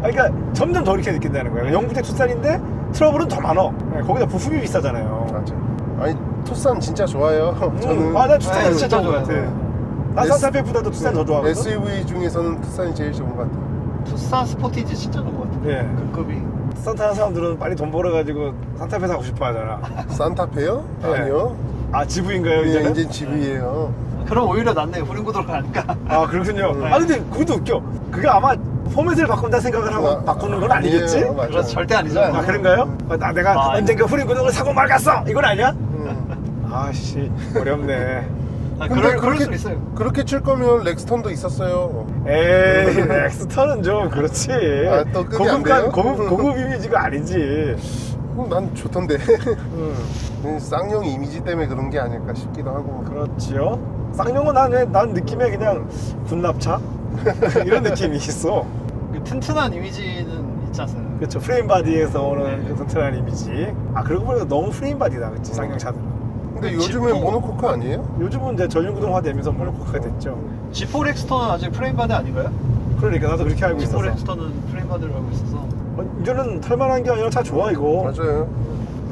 Speaker 1: 그러니까 점점 더 이렇게 느낀다는 거예요. 영국제 투싼인데 트러블은 더 많어. 예, 거기다 부품이 비싸잖아요.
Speaker 5: 맞아. 아니 투싼 진짜 좋아요. 저는
Speaker 1: 아, 나 투싼이
Speaker 4: 네,
Speaker 1: 진짜
Speaker 4: 진짜
Speaker 1: 좋은 것
Speaker 4: 좋아요.
Speaker 1: 같아. 나 산타페보다도 투싼 더 좋아하거든.
Speaker 5: SUV 중에서는 투싼이 제일 좋은 것 같아요.
Speaker 4: 투싼 스포티지 진짜 좋은 것 같아요.
Speaker 1: 예.
Speaker 4: 그 급이.
Speaker 1: 산타 하는 사람들은 빨리 돈 벌어가지고 산타페 사고 싶어 하잖아.
Speaker 5: 산타페요?
Speaker 1: 네.
Speaker 5: 아니요.
Speaker 1: 아, 지부인가요,
Speaker 5: 예,
Speaker 1: 이제는?
Speaker 5: 이제 집이에요.
Speaker 4: 그럼 오히려 낫네요. 후륜구도로 가니까.
Speaker 1: 아, 그렇군요. 아, 근데 그것도 웃겨. 그게 아마 포맷을 바꾼다 생각을 하고 바꾸는 건 아니겠지?
Speaker 5: 아니에요, 맞아요.
Speaker 4: 그렇죠. 절대 아니죠.
Speaker 1: 아, 그런가요? 내가
Speaker 4: 아,
Speaker 1: 언젠가 후륜 구동을 사고 말았어! 이건 아니야?
Speaker 5: 음.
Speaker 1: 아씨, 어렵네.
Speaker 4: 아,
Speaker 5: 근데
Speaker 4: 그럴
Speaker 5: 그렇게
Speaker 4: 수 있어요.
Speaker 5: 그렇게 칠 거면 렉스턴도 있었어요.
Speaker 1: 에이, 엑스터는 좀 그렇지.
Speaker 5: 아, 또 급이 안 돼요?
Speaker 1: 고급 이미지가 아니지.
Speaker 5: 난 좋던데.
Speaker 1: 음,
Speaker 5: 쌍용 이미지 때문에 그런 게 아닐까 싶기도 하고.
Speaker 1: 그렇지요. 쌍용은 난 느낌에 그냥 군납차? 이런 느낌이 있어.
Speaker 4: 그 튼튼한 이미지는 있지 않습니까?
Speaker 1: 그렇죠. 프레임 바디에서 오는 그 튼튼한 이미지. 아, 그러고 보니까 너무 프레임 바디다, 그치? 쌍용차들은.
Speaker 5: 근데 요즘엔
Speaker 4: 지포.
Speaker 5: 모노코크 아니에요?
Speaker 1: 요즘은 이제 전륜구동화 되면서 모노코크가 됐죠.
Speaker 4: G4 렉스턴은 아직 프레임바디 아닌가요?
Speaker 1: 그러니까 나도 그렇게 알고
Speaker 4: G4
Speaker 1: 있었어.
Speaker 4: 렉스턴은 프레임바디를 알고 있어서.
Speaker 1: 이제는 탈만한 게 아니라 차 좋아, 이거.
Speaker 5: 맞아요.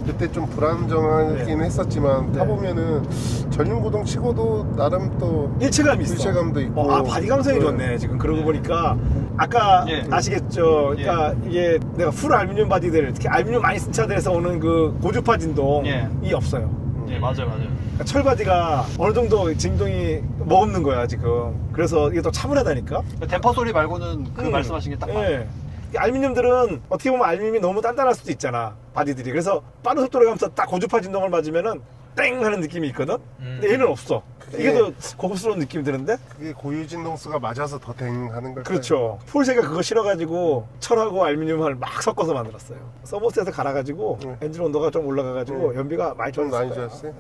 Speaker 5: 그때 좀 불안정하긴
Speaker 1: 네.
Speaker 5: 했었지만
Speaker 1: 네.
Speaker 5: 타보면은 전륜구동 치고도 나름 또
Speaker 1: 일체감이 있어.
Speaker 5: 일체감도 있고.
Speaker 1: 아, 바디 감성이
Speaker 5: 네.
Speaker 1: 좋네. 지금 그러고 보니까 아까
Speaker 4: 예.
Speaker 1: 아시겠죠? 그러니까 이게 내가 풀 알루미늄 바디들, 특히 알루미늄 많이 쓴 차들에서 오는 그 고주파 진동이
Speaker 4: 예.
Speaker 1: 없어요.
Speaker 4: 예, 맞아요.
Speaker 1: 그러니까 철바디가 어느 정도 진동이 머금는 거야 지금. 그래서 이게 더 차분하다니까.
Speaker 4: 댐퍼 소리 말고는 그 말씀하신 게 딱 맞아요.
Speaker 1: 예. 이 알루미늄들은 어떻게 보면 알루미늄이 너무 단단할 수도 있잖아, 바디들이. 그래서 빠른 속도로 가면서 딱 고주파 진동을 맞으면은 땡 하는 느낌이 있거든. 근데 얘는 없어. 이게 더 고급스러운 느낌이 드는데.
Speaker 5: 그게 고유 진동수가 맞아서 더 댕하는 걸까요?
Speaker 1: 그렇죠. 포르쉐가 그거 실어가지고 철하고 알루미늄을 막 섞어서 만들었어요. 서머셋에서 갈아가지고 엔진 온도가 좀 올라가가지고 연비가 많이
Speaker 5: 좀
Speaker 1: 좋았어요.
Speaker 5: 많이 좋았어요.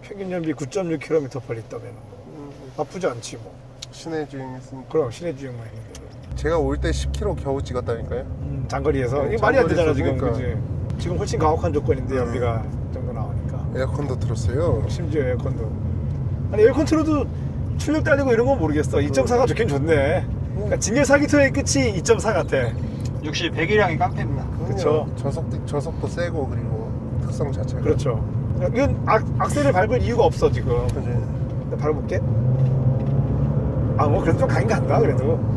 Speaker 1: 평균 연비 9.6km/L면 나쁘지 않지 뭐.
Speaker 5: 시내 주행했으니까.
Speaker 1: 그럼 시내 주행만 했는데.
Speaker 5: 제가 올 때 10km 겨우 찍었다니까요.
Speaker 1: 장거리에서
Speaker 5: 네,
Speaker 1: 이게 말이 안 되잖아 지금.
Speaker 5: 장거리에서
Speaker 1: 그지? 지금 훨씬 가혹한 조건인데 연비가 이 정도 나오니까.
Speaker 5: 에어컨도 들었어요.
Speaker 1: 심지어 에어컨도. 아니 에어컨 틀어도 출력 달리고 이런 건 모르겠어. 2.4가 좋긴 좋네. 그러니까 진열 사기통의 끝이 2.4 같아.
Speaker 4: 역시 배기량이 깡패입니다.
Speaker 1: 그쵸.
Speaker 5: 저속도 세고 그리고 특성 자체가.
Speaker 1: 그렇죠. 이건 악셀을 밟을 이유가 없어 지금.
Speaker 5: 그지.
Speaker 1: 밟아볼게. 아 뭐 그래도 좀 가긴 간다 그래도.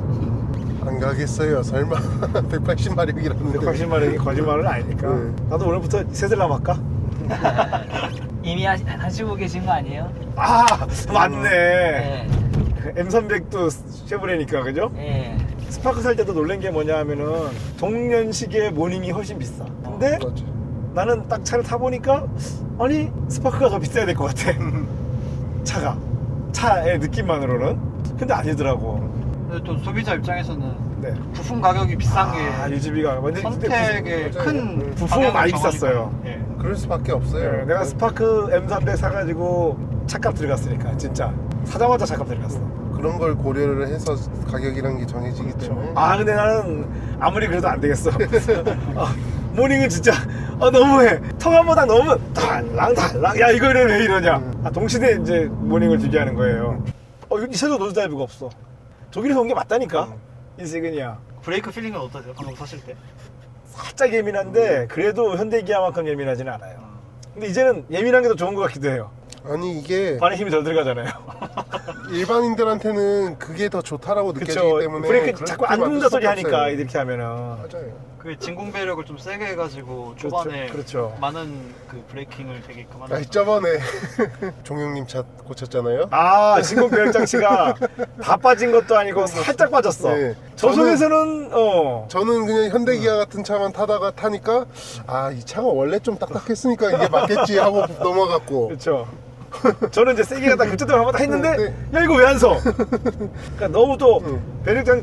Speaker 5: 안 가겠어요. 설마 180마력이라는데.
Speaker 1: 180마력이 거짓말은 아니니까.
Speaker 5: 네.
Speaker 1: 나도 오늘부터 세슬람 할까?
Speaker 6: 이미 하시고 계신 거 아니에요?
Speaker 1: 아 맞네.
Speaker 6: 네.
Speaker 1: M300도 쉐보레니까 그죠?
Speaker 6: 예.
Speaker 1: 스파크 살 때도 놀란 게 뭐냐 하면은 동년식의 모닝이 훨씬 비싸. 근데
Speaker 5: 맞아.
Speaker 1: 나는 딱 차를 타보니까 아니 스파크가 더 비싸야 될 것 같아. 차의 느낌만으로는. 근데 아니더라고.
Speaker 4: 근데 또 소비자 입장에서는
Speaker 1: 네.
Speaker 4: 부품 가격이 비싼 게
Speaker 1: 유지비가 완전
Speaker 4: 선택의
Speaker 5: 맞아요.
Speaker 4: 큰
Speaker 1: 부품은 많이
Speaker 4: 방향을
Speaker 1: 비쌌어요.
Speaker 4: 정하니까요. 예.
Speaker 5: 그럴 수밖에 없어요.
Speaker 1: 네, 내가 스파크 M300 사가지고 차값 들어갔으니까 진짜 사자마자 차값 들어갔어.
Speaker 5: 그런 걸 고려를 해서 가격이란 게 정해지기 때문에.
Speaker 1: 아 근데 나는 아무리 그래도 안 되겠어. 모닝은 진짜 너무해. 통화보다 너무 달랑 야 이거 왜 이러냐. 동시대 이제 모닝을 비교하는 거예요. 이 차도 노즈다이브가 없어. 독일에서 온 게 맞다니까. 인세근이야.
Speaker 4: 브레이크 필링은 어떠세요? 방금 사실 때?
Speaker 1: 살짝 예민한데 그래도 현대기아만큼 예민하지는 않아요. 근데 이제는 예민한 게 더 좋은 것 같기도 해요.
Speaker 5: 아니 이게
Speaker 1: 발에 힘이 덜 들어가잖아요.
Speaker 5: 일반인들한테는 그게 더 좋다라고 느껴지기
Speaker 1: 그쵸.
Speaker 5: 때문에
Speaker 1: 브레이크
Speaker 5: 그렇게
Speaker 1: 자꾸 안
Speaker 5: 만들
Speaker 1: 누른다 소리
Speaker 5: 수밖에
Speaker 1: 하니까
Speaker 5: 없어요.
Speaker 1: 이렇게 하면은.
Speaker 5: 맞아요.
Speaker 4: 그 진공 배력을 좀 세게 해가지고 초반에
Speaker 1: 그렇죠.
Speaker 4: 많은 그 브레이킹을 되게끔 하는.
Speaker 5: 아니 저번에 종용님 차 고쳤잖아요.
Speaker 1: 아 진공 배열 장치가 다 빠진 것도 아니고 살짝 빠졌어.
Speaker 5: 네.
Speaker 1: 저속에서는
Speaker 5: 저는 그냥 현대기아 같은 차만 타니까 아 이 차가 원래 좀 딱딱했으니까 이게 맞겠지 하고 넘어갔고.
Speaker 1: 그렇죠. 저는 이제 세게 가다 급제대로 한번 했는데
Speaker 5: 네.
Speaker 1: 야 이거 왜 안 서? 그러니까 너무 또 그러니까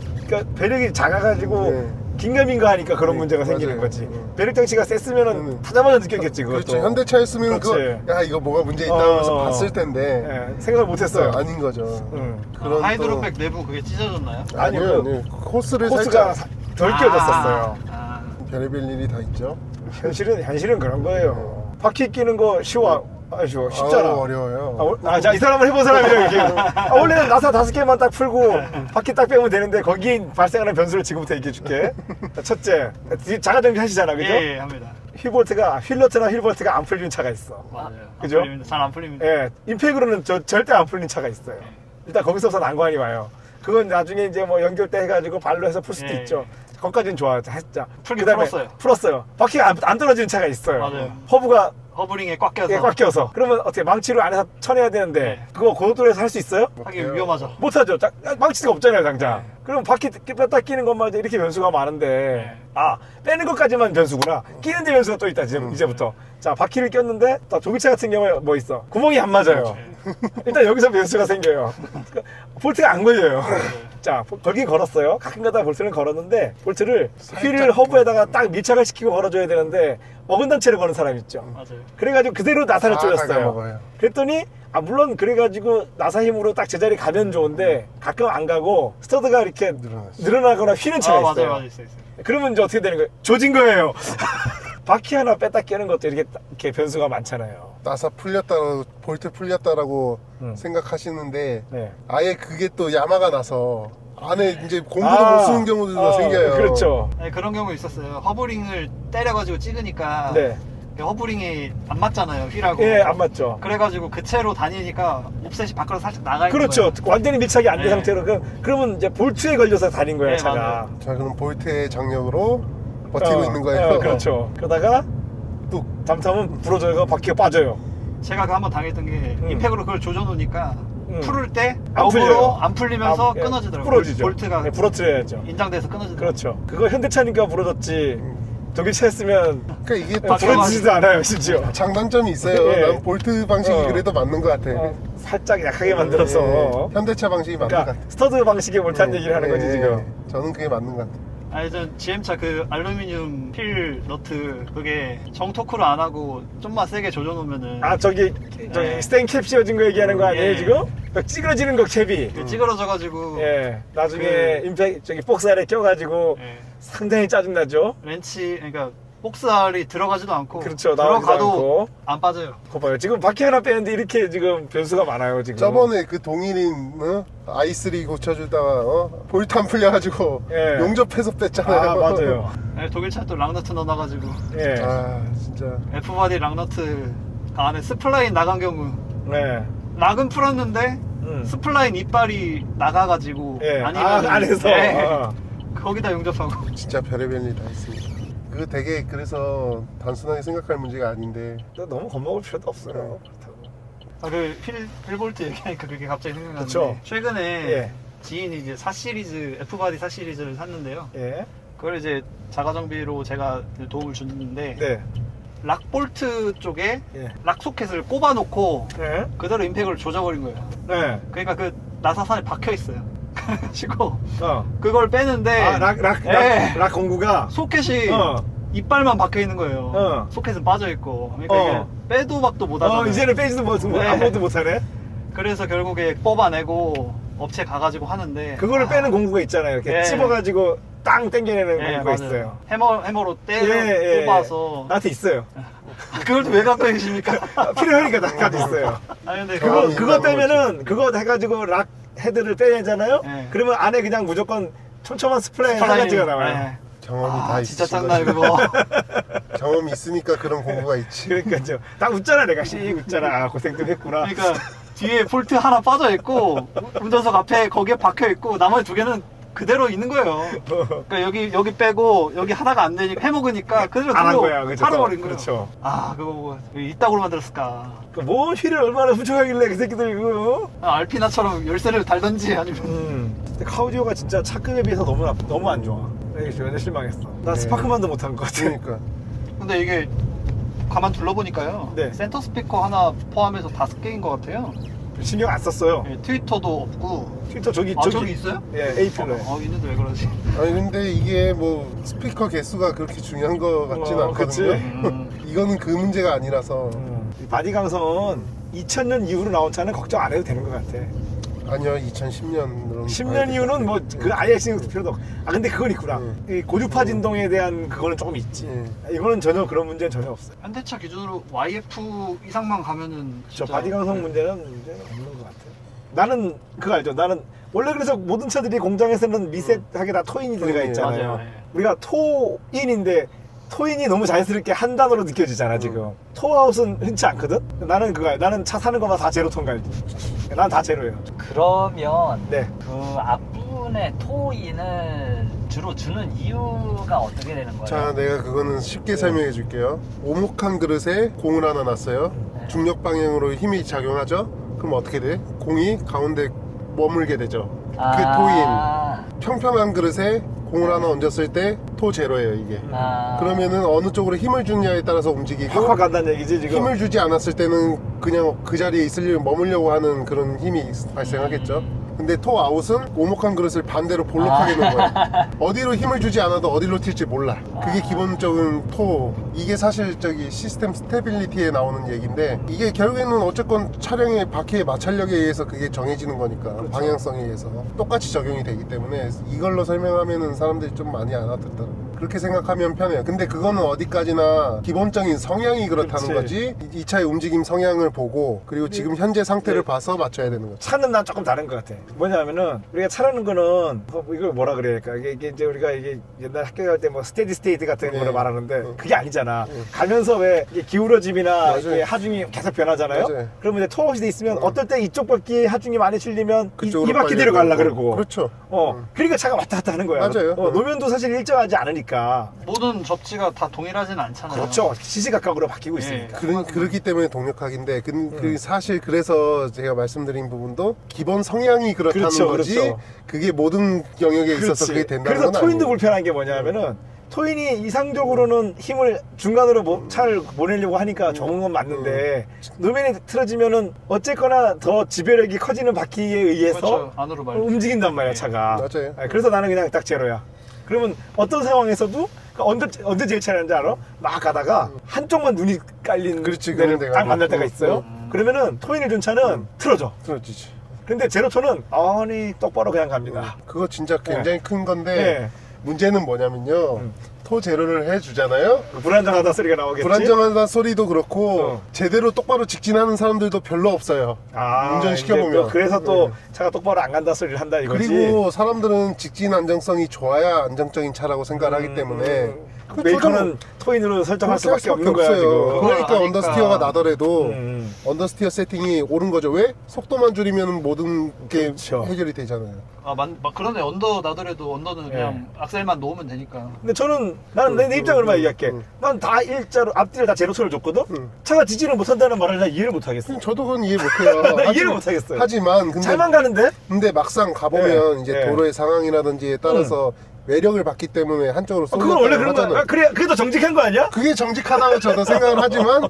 Speaker 1: 배력이 작아가지고
Speaker 5: 네.
Speaker 1: 긴가민가 하니까 그런
Speaker 5: 네,
Speaker 1: 문제가
Speaker 5: 맞아요.
Speaker 1: 생기는 거지. 배력 장치가 셌으면은
Speaker 5: 네.
Speaker 1: 타자마자 느꼈겠지 그것도.
Speaker 5: 그렇죠. 현대차였으면
Speaker 1: 그렇지.
Speaker 5: 야 이거 뭐가 문제 있다 하면서 봤을 텐데
Speaker 1: 예, 생각을 못했어요.
Speaker 5: 아닌 거죠. 그런
Speaker 4: 하이드로백 내부 그게 찢어졌나요?
Speaker 1: 아니요,
Speaker 5: 아니요. 코스를
Speaker 1: 코스가
Speaker 5: 살짝
Speaker 1: 덜 끼워졌었어요.
Speaker 5: 별의별 일이 다 있죠.
Speaker 1: 현실은 그런 거예요. 바퀴 끼는 거 쉽잖아.
Speaker 5: 아우, 어려워요.
Speaker 1: 자, 이 사람을 해본 사람이라고 얘기해. 원래는 나사 5개만 딱 풀고 바퀴 딱 빼면 되는데 거기 발생하는 변수를 지금부터 얘기해 줄게. 첫째, 자가정비 하시잖아, 그죠?
Speaker 4: 예, 합니다.
Speaker 1: 휠러트나 휠볼트가 안 풀리는 차가 있어.
Speaker 4: 맞아요.
Speaker 1: 그죠?
Speaker 4: 잘 안 풀립니다.
Speaker 1: 예, 임팩으로는 절대 안 풀리는 차가 있어요. 일단 거기서부터 난관이 와요. 그건 나중에 이제 뭐 연결대 해가지고 발로 해서 풀 수도
Speaker 4: 예.
Speaker 1: 있죠. 거기까지는 좋아요. 했죠.
Speaker 4: 풀긴
Speaker 1: 그다음에
Speaker 4: 풀었어요.
Speaker 1: 풀었어요. 바퀴가 안 떨어지는 차가 있어요.
Speaker 4: 맞아요.
Speaker 1: 허브가
Speaker 4: 허브링에 꽉 껴서
Speaker 1: 예, 꽉 껴서. 그러면 어떻게 망치로 안에서 쳐내야 되는데
Speaker 4: 네.
Speaker 1: 그거 고속도로에서 할 수 있어요?
Speaker 4: 하기 위험하죠.
Speaker 1: 못하죠. 망치가 없잖아요, 당장. 그럼 바퀴 뺐다 끼는 것만 해도 이렇게 변수가 많은데, 아, 빼는 것까지만 변수구나. 끼는데 변수가 또 있다, 이제부터. 자, 바퀴를 꼈는데, 또 조기차 같은 경우에 뭐 있어? 구멍이 안 맞아요. 일단 여기서 변수가 생겨요. 볼트가 안 걸려요. 자, 걸긴 걸었어요. 가끔 가다 볼트는 걸었는데, 볼트를 휠을 허브에다가 딱 밀착을 시키고 걸어줘야 되는데, 어긋난 채로 거는 사람 있죠.
Speaker 4: 맞아요.
Speaker 1: 그래가지고 그대로 나사를
Speaker 5: 아,
Speaker 1: 쪼였어요.
Speaker 5: 먹어요.
Speaker 1: 그랬더니 물론 그래가지고 나사 힘으로 딱 제자리 가면 좋은데 가끔 안 가고 스터드가 이렇게 늘어나거나 휘는 차가 있어요.
Speaker 4: 맞아요. 있어요.
Speaker 1: 그러면 이제 어떻게 되는 거예요? 조진 거예요. 바퀴 하나 뺐다 끼는 것도 이렇게 변수가 많잖아요.
Speaker 5: 나사 풀렸다고 볼트 풀렸다라고 생각하시는데
Speaker 1: 네.
Speaker 5: 아예 그게 또 야마가 나서 안에 이제 공구도 못 쓰는 경우도 생겨요.
Speaker 1: 그렇죠.
Speaker 4: 네, 그런 경우 있었어요. 허브링을 때려가지고 찍으니까
Speaker 1: 네.
Speaker 4: 허브링이 안 맞잖아요, 휠하고.
Speaker 1: 예, 안 맞죠.
Speaker 4: 그래가지고 그 채로 다니니까 옵셋이 밖으로 살짝 나가 있는
Speaker 1: 그렇죠.
Speaker 4: 거예요.
Speaker 1: 완전히 밀착이 안 된
Speaker 4: 네.
Speaker 1: 상태로 그러면 이제 볼트에 걸려서 다닌 거예요,
Speaker 4: 네,
Speaker 1: 차가.
Speaker 4: 맞아요.
Speaker 5: 자, 그럼 볼트의 장력으로 버티고 있는 거예요.
Speaker 1: 그렇죠. 그러다가 또 잘못하면 부러져서 바퀴가 빠져요.
Speaker 4: 제가 그 한번 당했던 게 임팩으로 그걸 조져놓으니까 풀을 때
Speaker 1: 안 풀려요.
Speaker 4: 역으로 안 풀리면서
Speaker 1: 예,
Speaker 4: 끊어지더라고요.
Speaker 1: 부러지죠.
Speaker 4: 볼트가
Speaker 1: 네, 부러뜨려야죠.
Speaker 4: 인장돼서 끊어지더라고요.
Speaker 1: 그렇죠. 그거 현대차니까 부러졌지. 독일 차였으면
Speaker 5: 그러니까 이게 또
Speaker 1: 부러지지도 않아요, 심지어.
Speaker 5: 장단점이 있어요.
Speaker 1: 예.
Speaker 5: 난 볼트 방식이
Speaker 1: 어.
Speaker 5: 그래도 맞는 것 같아.
Speaker 1: 살짝 약하게 만들어서.
Speaker 5: 예. 현대차 방식이 맞는 것
Speaker 1: 그러니까
Speaker 5: 같아.
Speaker 1: 스터드 방식의 옳다는 얘기를 하는 거지,
Speaker 5: 예.
Speaker 1: 지금.
Speaker 5: 저는 그게 맞는 것 같아.
Speaker 4: 아니 전 GM차 그 알루미늄 필 너트 그게 정토크로 안 하고 좀만 세게 조져놓으면은
Speaker 1: 아, 저기
Speaker 4: 네.
Speaker 1: 스테인 캡 씌워진 거 얘기하는 거 아니에요,
Speaker 4: 예.
Speaker 1: 지금? 찌그러지는 거 캡이.
Speaker 4: 그 찌그러져가지고
Speaker 1: 예. 나중에 임팩, 복살에 껴가지고
Speaker 4: 예.
Speaker 1: 상당히 짜증나죠?
Speaker 4: 렌치 그러니까 복스알이 들어가지도 않고
Speaker 1: 그렇죠. 나오지도
Speaker 4: 들어가도
Speaker 1: 않고.
Speaker 4: 안 빠져요.
Speaker 1: 그거 봐요. 지금 바퀴 하나 빼는데 이렇게 지금 변수가 많아요, 지금.
Speaker 5: 저번에 그 동일인 i3 고쳐주다가 볼트 안 풀려가지고
Speaker 1: 예.
Speaker 5: 용접해서 뺐잖아요.
Speaker 1: 아, 맞아요.
Speaker 4: 네, 독일차 또 락너트 넣어놔가지고
Speaker 1: 예.
Speaker 5: 아 진짜
Speaker 4: F바디 락너트 그 안에 스플라인 나간 경우
Speaker 1: 네.
Speaker 4: 락은 풀었는데 스플라인 이빨이 나가가지고
Speaker 1: 예.
Speaker 4: 아니면
Speaker 1: 안에서.
Speaker 4: 거기다 용접하고
Speaker 5: 진짜 별의별 일 다 했습니다. 그거 되게 그래서 단순하게 생각할 문제가 아닌데
Speaker 1: 너무 겁먹을 필요도 없어요. 그렇다고.
Speaker 4: 그 필볼트 얘기하니까 그게 갑자기 생각나는데
Speaker 1: 그쵸.
Speaker 4: 최근에
Speaker 1: 예.
Speaker 4: 지인이 이제 4시리즈 F바디 4시리즈를 샀는데요.
Speaker 1: 예.
Speaker 4: 그걸 이제 자가정비로 제가 도움을 줬는데
Speaker 1: 네.
Speaker 4: 락볼트 쪽에
Speaker 1: 예.
Speaker 4: 락 소켓을 꼽아놓고
Speaker 1: 네.
Speaker 4: 그대로 임팩을 조져버린 거예요.
Speaker 1: 네.
Speaker 4: 그러니까 그 나사선에 박혀 있어요. 그래가지고
Speaker 1: 어.
Speaker 4: 그걸 빼는데
Speaker 1: 아,
Speaker 4: 예.
Speaker 1: 락 공구가.
Speaker 4: 소켓이
Speaker 1: 어.
Speaker 4: 이빨만 박혀 있는 거예요.
Speaker 1: 어.
Speaker 4: 소켓은 빠져 있고. 그러니까
Speaker 1: 어.
Speaker 4: 이게 빼도 박도 못 하잖아요.
Speaker 1: 이제는 빼지도 못하고
Speaker 4: 네.
Speaker 1: 아무것도 못하네.
Speaker 4: 그래서 결국에 뽑아내고 업체 가가지고 하는데
Speaker 1: 그거를 빼는 공구가 있잖아요. 이렇게
Speaker 4: 예.
Speaker 1: 찝어가지고 땅 당겨내는
Speaker 4: 예,
Speaker 1: 공구가
Speaker 4: 맞아요.
Speaker 1: 있어요.
Speaker 4: 해머로 때려 뽑아서
Speaker 1: 나한테 있어요.
Speaker 4: 그걸 또 왜 갖고 계십니까?
Speaker 1: 필요하니까 나 가지고 있어요.
Speaker 4: 아니 근데
Speaker 1: 그거 빼면은 그거 해가지고 락 헤드를 빼내잖아요.
Speaker 4: 예.
Speaker 1: 그러면 안에 그냥 무조건 촘촘한 스플라인 한 가지가 나와요.
Speaker 4: 예.
Speaker 5: 경험이 다
Speaker 4: 진짜
Speaker 5: 있으신
Speaker 4: 짱나요
Speaker 5: 거죠.
Speaker 4: 그거.
Speaker 5: 경험이 있으니까 그런 공부가 있지.
Speaker 1: 그러니까요. 딱 웃잖아 내가 씩 웃잖아. 아, 고생도 했구나.
Speaker 4: 그러니까 뒤에 볼트 하나 빠져 있고 운전석 앞에 거기에 박혀 있고 나머지 두 개는 그대로 있는 거예요. 그러니까 여기 빼고 여기 하다가 안 되니까 해먹으니까 그대로
Speaker 1: 안 한
Speaker 4: 들고
Speaker 1: 거야, 그죠?
Speaker 4: 팔아버린 거예요.
Speaker 1: 그렇죠.
Speaker 4: 아 그거 뭐 이따구로 만들었을까?
Speaker 1: 뭔 휠을 얼마나 훌쩍하길래 그 새끼들 이거.
Speaker 4: 알피나처럼 열쇠를 달던지 아니면
Speaker 1: 근데 카우디오가 진짜 차급에 비해서 너무 안 좋아. 이게 완전 실망했어. 나
Speaker 5: 네.
Speaker 1: 스파크만도 못한 것 같아.
Speaker 5: 그러니까
Speaker 4: 근데 이게 가만 둘러보니까요.
Speaker 1: 네.
Speaker 4: 센터 스피커 하나 포함해서 5개인 것 같아요.
Speaker 1: 신경 안 썼어요.
Speaker 4: 예, 트위터도 없고.
Speaker 1: 트위터 저기
Speaker 4: 저기 있어요?
Speaker 1: 예, 에이필러에.
Speaker 4: 있는데 왜 그러지?
Speaker 5: 아니 근데 이게 뭐 스피커 개수가 그렇게 중요한 거 같지는 않거든요.
Speaker 1: 그치.
Speaker 5: 이거는 그 문제가 아니라서
Speaker 1: 이 바디 강성은 2000년 이후로 나온 차는 걱정 안 해도 되는 것 같아.
Speaker 5: 아니요 2010년으로
Speaker 1: 10년 이후는 뭐 그 아예 신경 쓸 필요도 없고. 아 근데 그건 있구나. 이 고주파 진동에 대한 그거는 조금 있지. 이거는 전혀 그런 문제는 전혀 없어요.
Speaker 4: 현대차 기준으로 YF 이상만 가면은
Speaker 1: 저
Speaker 4: 진짜
Speaker 1: 바디 강성 문제는 없는 것 같아. 나는 그거 알죠. 나는 원래 그래서 모든 차들이 공장에서는 미세하게 다 토인이 들어가 있잖아요.
Speaker 4: 맞아요. 예.
Speaker 1: 우리가 토인인데 토인이 너무 자연스럽게 한 단어로 느껴지잖아 지금. 토아웃은 흔치 않거든. 나는 그거야. 나는 차 사는 거만 다 제로 톤 갈지. 난 다 제로예요.
Speaker 6: 그러면
Speaker 1: 네.
Speaker 6: 그 앞부분에 토인을 주로 주는 이유가 어떻게 되는 거예요?
Speaker 5: 자, 내가 그거는 쉽게 설명해 줄게요. 오목한 그릇에 공을 하나 놨어요.
Speaker 6: 네.
Speaker 5: 중력 방향으로 힘이 작용하죠. 그럼 어떻게 돼? 공이 가운데 머물게 되죠. 그게 토인. 평평한 그릇에 공을 하나 얹었을 때 토 제로예요, 이게. 그러면은 어느 쪽으로 힘을 주느냐에 따라서 움직이고,
Speaker 1: 확확 간다는 얘기지 지금.
Speaker 5: 힘을 주지 않았을 때는 그냥 그 자리에 있으려고 머물려고 하는 그런 힘이 발생하겠죠. 근데 토 아웃은 오목한 그릇을 반대로 볼록하게 놓은 거야. 어디로 힘을 주지 않아도 어디로 튈지 몰라. 그게 기본적인 토. 이게 사실 저기 시스템 스테빌리티에 나오는 얘기인데, 이게 결국에는 어쨌건 차량의 바퀴의 마찰력에 의해서 그게 정해지는 거니까. 방향성에 의해서 똑같이 적용이 되기 때문에 이걸로 설명하면은 사람들이 좀 많이 알아듣더라고. 그렇게 생각하면 편해요. 근데 그거는 어디까지나 기본적인 성향이 그렇다는
Speaker 1: 그렇지.
Speaker 5: 거지, 이 차의 움직임 성향을 보고 그리고 지금 현재 상태를
Speaker 1: 네.
Speaker 5: 봐서 맞춰야 되는 거죠.
Speaker 1: 차는 난 조금 다른 것 같아. 뭐냐면은 우리가 차라는 거는 이걸 뭐라 그래야 될까? 이게 이제 우리가 이게 옛날 학교 갈 때 뭐 스테디 스테이트 같은
Speaker 5: 네.
Speaker 1: 거를 말하는데 그게 아니잖아. 가면서 왜 이게 기울어짐이나
Speaker 5: 맞아요.
Speaker 1: 이게 하중이 계속 변하잖아요.
Speaker 5: 맞아요.
Speaker 1: 그러면 이제 토아웃이 돼 있으면 어떨 때 이쪽 바퀴에 하중이 많이 실리면 이
Speaker 5: 그쪽으로
Speaker 1: 바퀴
Speaker 5: 빨리
Speaker 1: 내려가려
Speaker 5: 가고.
Speaker 1: 그러고.
Speaker 5: 그렇죠.
Speaker 1: 그러니까 차가 왔다 갔다 하는 거야.
Speaker 5: 맞아요.
Speaker 1: 노면도 사실 일정하지 않으니까.
Speaker 4: 모든 접지가 다 동일하진 않잖아요.
Speaker 1: 그렇죠. 시시각각으로 바뀌고 있으니까.
Speaker 5: 그렇기 때문에 동력학인데 그 사실 그래서 제가 말씀드린 부분도 기본 성향이 그렇다는
Speaker 1: 그렇죠,
Speaker 5: 거지,
Speaker 1: 그렇죠.
Speaker 5: 그게 모든 영역에 있어서 그게 된다는
Speaker 1: 그래서
Speaker 5: 건
Speaker 1: 토인도
Speaker 5: 아니에요.
Speaker 1: 불편한 게 뭐냐면은 토인이 이상적으로는 힘을 중간으로 차를 보내려고 하니까 좋은 건 맞는데 노면이 틀어지면은 어쨌거나 더 지배력이 커지는 바퀴에 의해서
Speaker 4: 그렇죠. 안으로 말고.
Speaker 1: 움직인단 말이야 차가.
Speaker 5: 맞아요.
Speaker 1: 그래서 나는 그냥 딱 제로야. 그러면 어떤 상황에서도 언제 제일 차이나는지 알아? 막 가다가 한쪽만 눈이 깔린
Speaker 5: 그렇지,
Speaker 1: 데를
Speaker 5: 그런 데가
Speaker 1: 딱 만날
Speaker 5: 있고.
Speaker 1: 때가 있어요. 그러면은 토인을 준 차는 틀어져.
Speaker 5: 그렇지.
Speaker 1: 근데 제로톤은 아니 똑바로 그냥 갑니다.
Speaker 5: 그거 진짜 굉장히 큰 건데
Speaker 1: 네.
Speaker 5: 문제는 뭐냐면요. 토 제로를 해주잖아요.
Speaker 1: 불안정하다 소리가 나오겠지.
Speaker 5: 불안정하다 소리도 그렇고
Speaker 1: 어.
Speaker 5: 제대로 똑바로 직진하는 사람들도 별로 없어요. 운전시켜보면.
Speaker 1: 이제 또 그래서 또 차가 똑바로 안 간다 소리를 한다 이거지.
Speaker 5: 그리고 사람들은 직진 안정성이 좋아야 안정적인 차라고 생각을 하기 때문에 그
Speaker 1: 메이커는 토인으로 설정할
Speaker 5: 그렇게 할
Speaker 1: 수밖에 없는 거야
Speaker 5: 없어요.
Speaker 1: 지금.
Speaker 5: 그러니까
Speaker 4: 그걸
Speaker 5: 언더스티어가
Speaker 4: 아니까.
Speaker 5: 나더라도
Speaker 1: 음.
Speaker 5: 언더스티어 세팅이 옳은 거죠. 왜? 속도만 줄이면 모든 게
Speaker 1: 그렇죠.
Speaker 5: 해결이 되잖아요.
Speaker 4: 그러네. 언더 나더라도 언더는 그냥 악셀만 놓으면 되니까.
Speaker 1: 근데 저는 나는 내 입장으로만 얘기할게. 난 다 일자로 앞뒤를 다 제로톤을 줬거든. 차가 지지를 못한다는 말을 난 이해를 못하겠어.
Speaker 5: 저도 그건 이해 못해요.
Speaker 1: 나 이해를 못하겠어요.
Speaker 5: 하지만
Speaker 1: 잘만 가는데.
Speaker 5: 근데 막상 가보면
Speaker 1: 네.
Speaker 5: 이제
Speaker 1: 네.
Speaker 5: 도로의 상황이라든지에 따라서 외력을 받기 때문에 한쪽으로 쏠렸다고
Speaker 1: 그건 원래 그런 거야.
Speaker 5: 하잖아요.
Speaker 1: 그래 그게 더 정직한 거 아니야?
Speaker 5: 그게 정직하다고 저도 생각을 하지만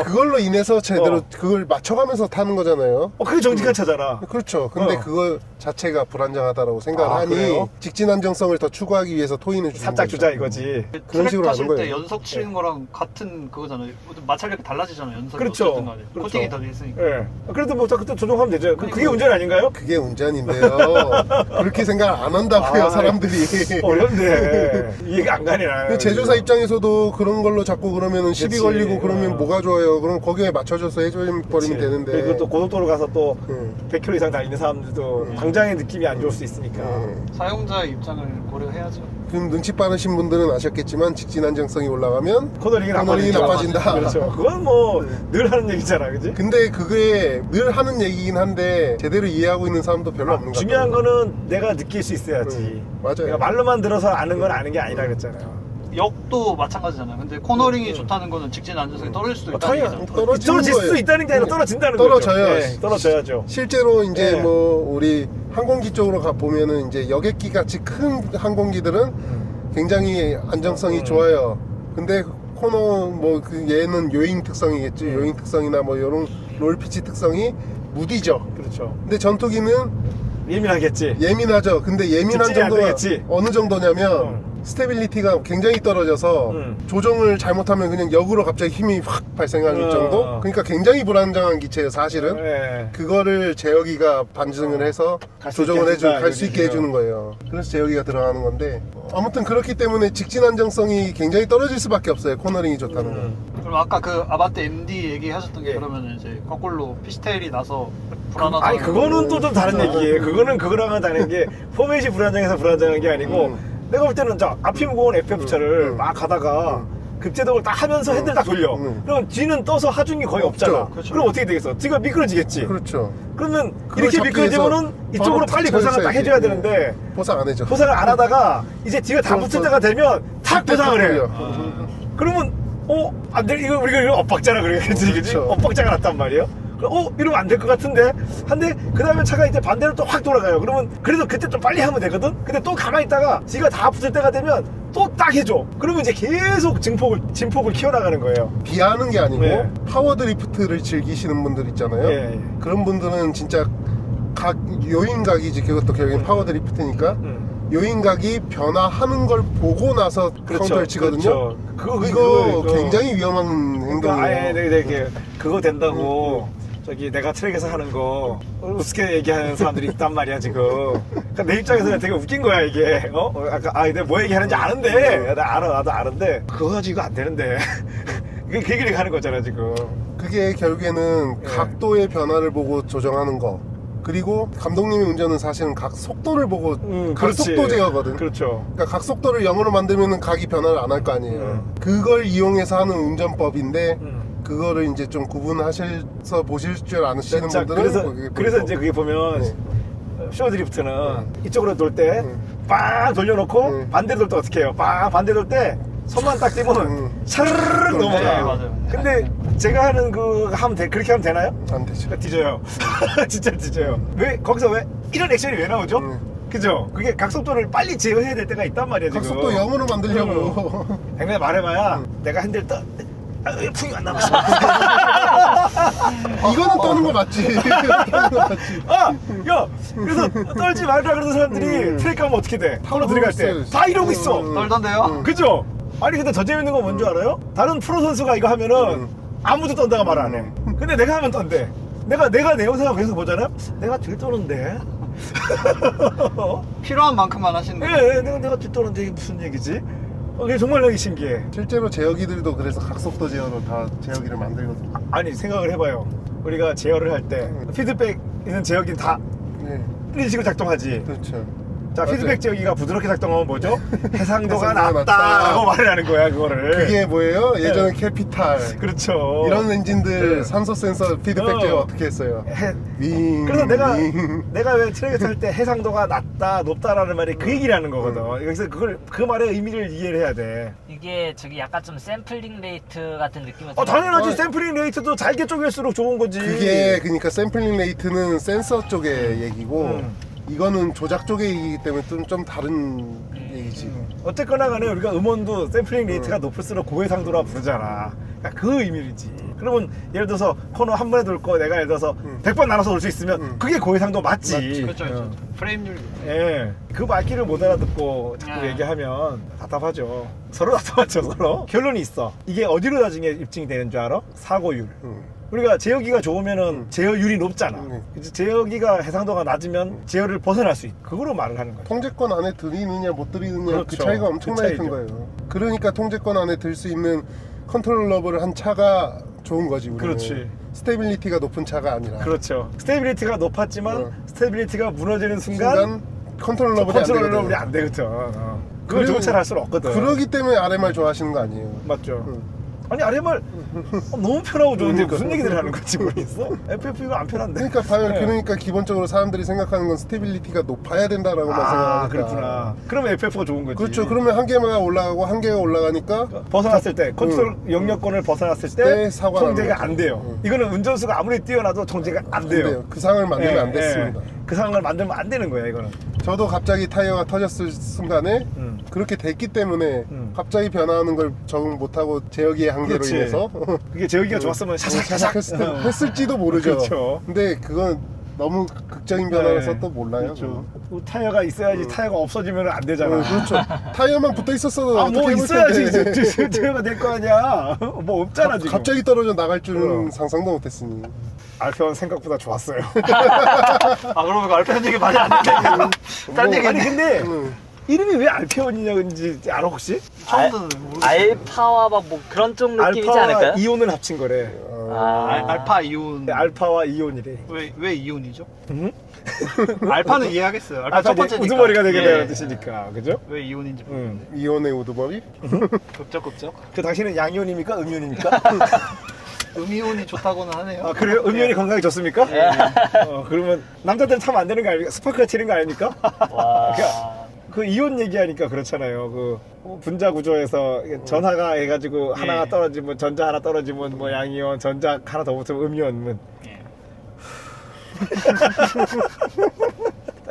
Speaker 5: 그걸로 인해서 제대로
Speaker 1: 어.
Speaker 5: 그걸 맞춰가면서 타는 거잖아요.
Speaker 1: 그게 정직한 차잖아.
Speaker 5: 그렇죠. 근데 그거 자체가 불안정하다고 생각을
Speaker 1: 아,
Speaker 5: 하니
Speaker 1: 그래요?
Speaker 5: 직진 안정성을 더 추구하기 위해서 토인을 주는
Speaker 1: 살짝
Speaker 5: 거죠.
Speaker 1: 주자 이거지.
Speaker 5: 그런
Speaker 4: 트랙
Speaker 5: 식으로
Speaker 4: 타실
Speaker 5: 하는
Speaker 4: 때
Speaker 5: 거예요.
Speaker 4: 연석 치는 거랑 같은 그거잖아요. 마찰력이 달라지잖아요. 연석이
Speaker 1: 그렇죠.
Speaker 4: 어쨌든 간에.
Speaker 1: 그렇죠.
Speaker 4: 코팅이 더 돼 있으니까.
Speaker 1: 예. 그래도 뭐 그때 조정하면 되죠. 그게 운전 아닌가요?
Speaker 5: 그게 운전인데요. 그렇게 생각 안 한다고요,
Speaker 1: 아,
Speaker 5: 사람들이.
Speaker 1: 어렵네. 이해가 안 가네 나는.
Speaker 5: 근데 제조사 입장에서도 그런 걸로 자꾸 그러면 시비
Speaker 1: 그치.
Speaker 5: 걸리고 그러면 뭐가 좋아요? 그럼 거기에 맞춰줘서 해줘버리면 되는데.
Speaker 1: 그리고 또 고속도로 가서 또
Speaker 5: 음.
Speaker 1: 100km 이상 달리는 사람들도 당장의 느낌이 안 좋을 수 있으니까.
Speaker 4: 사용자의 입장을 고려해야죠.
Speaker 5: 그럼 눈치 빠르신 분들은 아셨겠지만 직진 안정성이 올라가면
Speaker 1: 코너링이
Speaker 5: 나빠진다.
Speaker 1: 그렇죠. 그건 뭐 늘 하는 얘기잖아, 그지?
Speaker 5: 근데 그게 늘 하는 얘기긴 한데 제대로 이해하고 있는 사람도 별로 없는 것 같아요.
Speaker 1: 중요한 거는 내가 느낄 수 있어야지.
Speaker 5: 맞아요.
Speaker 1: 내가 말로만 들어서 아는 건 아는 게 아니라 그랬잖아요.
Speaker 4: 역도 마찬가지잖아요. 근데 코너링이 좋다는 거는 직진 안정성이 떨어질 수도 있다는
Speaker 1: 당연히
Speaker 4: 얘기잖아요.
Speaker 5: 떨어지는
Speaker 1: 떨어질
Speaker 5: 거예요.
Speaker 1: 수 있다는 게 아니라 떨어진다는
Speaker 5: 떨어져요.
Speaker 1: 거죠. 네, 떨어져야죠.
Speaker 5: 실제로 이제
Speaker 1: 네.
Speaker 5: 뭐 우리 항공기 쪽으로 가 보면은 이제 여객기 같이 큰 항공기들은 굉장히 안정성이 좋아요. 근데 코너 뭐 그 얘는 요잉 특성이겠지. 요잉 특성이나 뭐 이런 롤 피치 특성이 무디죠.
Speaker 1: 그렇죠.
Speaker 5: 근데 전투기는
Speaker 1: 예민하겠지.
Speaker 5: 예민하죠. 근데 예민한
Speaker 1: 집중이 안
Speaker 5: 정도가
Speaker 1: 되겠지.
Speaker 5: 어느 정도냐면 스테빌리티가 굉장히 떨어져서 조정을 잘못하면 그냥 역으로 갑자기 힘이 확 발생할 정도? 그러니까 굉장히 불안정한 기체예요, 사실은.
Speaker 1: 네.
Speaker 5: 그거를 제어기가 반증을 해서
Speaker 1: 갈수
Speaker 5: 조정을
Speaker 1: 있게 해준다,
Speaker 5: 갈 수 있게
Speaker 1: 이거지.
Speaker 5: 해주는 거예요. 그래서 제어기가 들어가는 건데 아무튼 그렇기 때문에 직진 안정성이 굉장히 떨어질 수밖에 없어요. 코너링이 좋다는 건.
Speaker 4: 그럼 아까 그 아반떼 MD 얘기하셨던 게
Speaker 1: 예.
Speaker 4: 그러면 이제 거꾸로 피시테일이 나서 불안하다.
Speaker 1: 아니 그거는 또 좀 다른 얘기예요. 그거는 그거랑은 다른 게 포맷이 불안정해서 불안정한 게 아니고 내가 볼 때는 자 앞이 무거운 FF차를 막 가다가 급제동을 딱 하면서 핸들 딱 돌려. 그럼 뒤는 떠서 하중이 거의 없잖아.
Speaker 5: 그렇죠.
Speaker 1: 그럼 어떻게 되겠어? 뒤가 미끄러지겠지.
Speaker 5: 그렇죠.
Speaker 1: 그러면
Speaker 5: 그걸
Speaker 1: 이렇게
Speaker 5: 잡기
Speaker 1: 미끄러지면은
Speaker 5: 위해서
Speaker 1: 이쪽으로
Speaker 5: 바로
Speaker 1: 빨리 보상을 딱
Speaker 5: 쳐야지.
Speaker 1: 해줘야 되는데
Speaker 5: 보상 안 해줘.
Speaker 1: 보상을 안 하다가 이제 뒤가 다 붙을 때가 되면 탁 보상을 해. 그러면 안 돼. 이거 우리가 이거 엇박자라 그래. 그치?
Speaker 5: 그렇죠.
Speaker 1: 엇박자가 났단 말이에요. 이러면 안 될 것 같은데. 한데 그 다음에 차가 이제 반대로 또 확 돌아가요. 그러면 그래도 그때 좀 빨리 하면 되거든. 근데 또 가만히 있다가 뒤가 다 붙을 때가 되면 또 딱 해줘. 그러면 이제 계속 진폭을 키워나가는 거예요.
Speaker 5: 비하하는 게 아니고
Speaker 1: 네.
Speaker 5: 파워 드리프트를 즐기시는 분들 있잖아요.
Speaker 1: 예.
Speaker 5: 그런 분들은 진짜 각 요인각이지. 그것도 결국엔 파워 드리프트니까 요인각이 변화하는 걸 보고 나서 카운터를 치거든요.
Speaker 1: 그렇죠.
Speaker 5: 이거 굉장히 위험한
Speaker 1: 그러니까
Speaker 5: 행동이에요.
Speaker 1: 아예 내가 그거 된다고 저기 내가 트랙에서 하는 거 우습게 얘기하는 사람들이 있단 말이야 지금. 그러니까 내 입장에서는 되게 웃긴 거야 이게. 아까 내가 뭐 얘기하는지 아는데 나도 아는데 그거 가지고 안 되는데 그 얘기를 하는 거잖아 지금.
Speaker 5: 그게 결국에는
Speaker 1: 예.
Speaker 5: 각도의 변화를 보고 조정하는 거. 그리고 감독님의 운전은 사실은 각 속도를 보고 각속도 제어거든.
Speaker 1: 그렇죠.
Speaker 5: 그러니까 각속도를 0으로 만들면 각이 변화를 안 할 거 아니에요. 그걸 이용해서 하는 운전법인데 그거를 이제 좀 구분하셔서 보실 줄 아시는
Speaker 1: 자,
Speaker 5: 분들은
Speaker 1: 그래서 이제 그게 보면
Speaker 5: 네.
Speaker 1: 쇼 드리프트는 이쪽으로 돌 때 빵 돌려놓고 반대로 돌 때 어떻게 해요? 빵 반대 돌 때 손만 딱 띄면 샤르르륵 넘어가.
Speaker 4: 네, 맞아요.
Speaker 1: 근데 제가 하는 그렇게 하면 되나요?
Speaker 5: 안 되죠.
Speaker 1: 뒤져요. 진짜 뒤져요. 왜 거기서 왜 이런 액션이 왜 나오죠? 그죠? 그게 각속도를 빨리 제어해야 될 때가 있단 말이야 지금.
Speaker 5: 각속도 0으로 만들려고.
Speaker 1: 근데 말해봐야 내가 핸들 풍이 안 나갔어.
Speaker 5: 이거는 떠는 거 맞지. 떠는 거 맞지.
Speaker 1: 야, 그래서 떨지 말라 그러는 사람들이 트랙 가면 어떻게 돼? 코너 들어갈 때 다 이러고 있어.
Speaker 4: 떨던데요?
Speaker 1: 그죠? 아니 근데 더 재밌는 건 뭔지 알아요? 다른 프로 선수가 이거 하면은 아무도 떤다가 말 안 해. 근데 내가 하면 떤대. 내가 내 영상을 계속 보잖아요. 내가 들떠는데.
Speaker 4: 필요한 만큼만 하시는 거예요.
Speaker 1: 내가 들떠는데 이게 무슨 얘기지? 이게 정말 되게 신기해.
Speaker 5: 실제로 제어기들도 그래서 각속도 제어로 다 제어기를 만들거든요.
Speaker 1: 아니 생각을 해봐요. 우리가 제어를 할 때 피드백 있는 제어기는 다
Speaker 5: 네,
Speaker 1: 이런 식으로 작동하지.
Speaker 5: 그렇죠.
Speaker 1: 자,
Speaker 5: 맞아요.
Speaker 1: 피드백 제어기가 부드럽게 작동하면 뭐죠? 해상도가
Speaker 5: 해상도가
Speaker 1: 낮다라고
Speaker 5: 낮다.
Speaker 1: 말을 하는 거야, 그거를.
Speaker 5: 그게 뭐예요? 예전에 캐피탈
Speaker 1: 그렇죠.
Speaker 5: 이런 엔진들
Speaker 1: 네.
Speaker 5: 산소 센서 피드백 제어 어떻게 했어요?
Speaker 1: 그래서 내가
Speaker 5: 윙.
Speaker 1: 왜 트랙에서 할 때 해상도가 낮다, 높다라는 말이 그 얘기를 하는 거거든. 여기서 그 말의 의미를 이해를 해야 돼.
Speaker 6: 이게 저기 약간 좀 샘플링 레이트 같은 느낌이
Speaker 1: 당연하지. 샘플링 레이트도 잘게 쪼갤수록 좋은 거지.
Speaker 5: 그게 그러니까 샘플링 레이트는 센서 쪽의 얘기고 이거는 조작 쪽의 얘기이기 때문에 좀 다른 얘기지.
Speaker 1: 어쨌거나 간에 우리가 음원도 샘플링 레이트가 높을수록 고해상도라 부르잖아. 그러니까 그 의미이지. 그러면 예를 들어서 코너 한 번에 돌 거 내가 예를 들어서 100번 나눠서 올 수 있으면 그게 고해상도 맞지.
Speaker 5: 맞지.
Speaker 4: 그렇죠, 그렇죠. 프레임률.
Speaker 1: 예. 그 말귀를 못 알아듣고 자꾸 얘기하면 답답하죠. 서로 답답하죠, 서로. 결론이 있어. 이게 어디로 나중에 입증이 되는 줄 알아? 사고율. 우리가 제어기가 좋으면은 제어율이 높잖아. 그치? 제어기가 해상도가 낮으면 제어를 벗어날 수 있고 그거로 말을 하는 거야.
Speaker 5: 통제권 안에 들이느냐 못 들이느냐 그
Speaker 1: 그렇죠.
Speaker 5: 차이가 엄청나게
Speaker 1: 그
Speaker 5: 큰
Speaker 1: 차이죠.
Speaker 5: 거예요. 그러니까 통제권 안에 들 수 있는 컨트롤러블을 한 차가 좋은 거지. 우리는.
Speaker 1: 그렇지.
Speaker 5: 스테빌리티가 높은 차가 아니라.
Speaker 1: 그렇죠. 스테빌리티가 높았지만 스테빌리티가 무너지는 순간
Speaker 5: 순간 컨트롤러블이 안
Speaker 1: 컨트롤러블이
Speaker 5: 되거든.
Speaker 1: 안 되거든. 그걸 좋은 차를 할 수는 없거든.
Speaker 5: 그러기 때문에 RMR 좋아하시는 거 아니에요.
Speaker 1: 맞죠. 아니 RMR 너무 편하고 좋은데
Speaker 5: 그러니까.
Speaker 1: 무슨 얘기를 하는 건지 모르겠어. FF 이거 안 편한데.
Speaker 5: 그러니까
Speaker 1: 네.
Speaker 5: 그러니까 기본적으로 사람들이 생각하는 건 스테빌리티가 높아야 된다라고만 생각하니까.
Speaker 1: 그렇구나. 그러면 FF가 좋은 거지.
Speaker 5: 그렇죠. 그러면 한 개가 올라가고 한 개가 올라가니까
Speaker 1: 벗어났을 때 컨트롤 영역권을 벗어났을 때
Speaker 5: 때 사고가 나는
Speaker 1: 통제가
Speaker 5: 거죠.
Speaker 1: 안 돼요. 이거는 운전수가 아무리 뛰어나도 통제가 안 돼요.
Speaker 5: 그 상황을 만들면
Speaker 1: 예,
Speaker 5: 안 됐습니다.
Speaker 1: 그 상황을 만들면 안 되는 거야 이거는.
Speaker 5: 저도 갑자기 타이어가 터졌을 순간에 그렇게 됐기 때문에 갑자기 변화하는 걸 적응 못하고 제어기의 한계로
Speaker 1: 그렇지.
Speaker 5: 인해서
Speaker 1: 그게 제어기가 좋았으면 샤샥샤샥
Speaker 5: 했을지도 모르죠.
Speaker 1: 그렇죠.
Speaker 5: 근데 그건 너무 극적인 변화라서 또 몰라요.
Speaker 1: 그렇죠. 타이어가 있어야지 타이어가 없어지면 안 되잖아.
Speaker 5: 그렇죠. 타이어만 붙어 있었어도 어떻게
Speaker 1: 뭐
Speaker 5: 해볼
Speaker 1: 있어야지
Speaker 5: 텐데.
Speaker 1: 제어가 될 거 아니야. 뭐 없잖아 지금.
Speaker 5: 갑자기 떨어져 나갈 줄은
Speaker 1: 그럼.
Speaker 5: 상상도 못했으니.
Speaker 1: 알페온 생각보다 좋았어요.
Speaker 4: 그러고 보니까 알펜 얘기 많이 안 했네. 딴 얘기
Speaker 1: 아니 근데
Speaker 5: 응.
Speaker 1: 이름이 왜 알페온이냐는지 알아 혹시?
Speaker 4: 처음 듣는 모르겠어요.
Speaker 6: 알파와 뭐 그런 쪽 느낌이지
Speaker 1: 알파와
Speaker 6: 않을까요?
Speaker 1: 이온을 합친 거래.
Speaker 4: 알파 이온.
Speaker 1: 알파와 이온이래.
Speaker 4: 왜 이온이죠?
Speaker 1: 음?
Speaker 4: 알파는 이해하겠어요. 알파
Speaker 1: 알파
Speaker 4: 첫 번째니까.
Speaker 1: 우두머리가 되게
Speaker 4: 예.
Speaker 1: 되는 뜻이니까, 그죠?
Speaker 4: 왜 이온인지 모르겠네.
Speaker 5: 이온의 우두머리?
Speaker 4: 급적.
Speaker 1: 그 당신은 양이온입니까? 음이온입니까?
Speaker 4: 음이온이 좋다고는 하네요.
Speaker 1: 아 그래요? 음이온이 건강에 좋습니까? 그러면 남자들은 타면 안 되는 거 아닙니까? 스파크가 튀는 거 아닙니까?
Speaker 6: 와.
Speaker 1: 그 이온 얘기하니까 그렇잖아요. 그 분자 구조에서 전하가 해가지고 하나가 떨어지면 전자 하나 떨어지면 뭐 양이온, 전자 하나 더 붙으면 음이온.
Speaker 4: 예.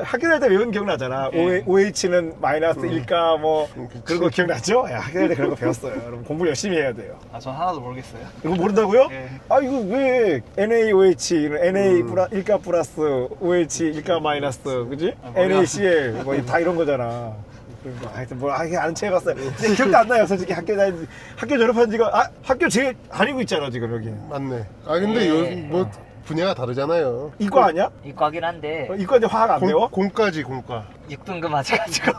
Speaker 1: 학교 다닐 때 외운 기억나잖아. OH는 마이너스 1가 뭐 그런 거 기억나죠? 야, 학교 다닐 때 그런 거 배웠어요. 여러분 공부 열심히 해야 돼요.
Speaker 4: 전 하나도 모르겠어요.
Speaker 1: 이거 모른다고요?
Speaker 4: 예.
Speaker 1: 아 이거 왜 NaOH는 Na 1가 플러스 OH 1가 마이너스 그지?
Speaker 4: 몰라.
Speaker 1: NaCl 뭐 다 이런 거잖아. 그런 거 하여튼 뭐 아는 체 해봤어요. 근데 기억도 안 나요. 솔직히 학교 졸업한 지가 학교 제일 다니고 있잖아 지금 여기.
Speaker 5: 맞네. 아 근데 요즘 뭐 분야가 다르잖아요.
Speaker 1: 이과 아니야?
Speaker 6: 이과긴 한데
Speaker 1: 이과 이제 화학 안 배워?
Speaker 5: 공까지 공과.
Speaker 6: 6등급 맞아가지고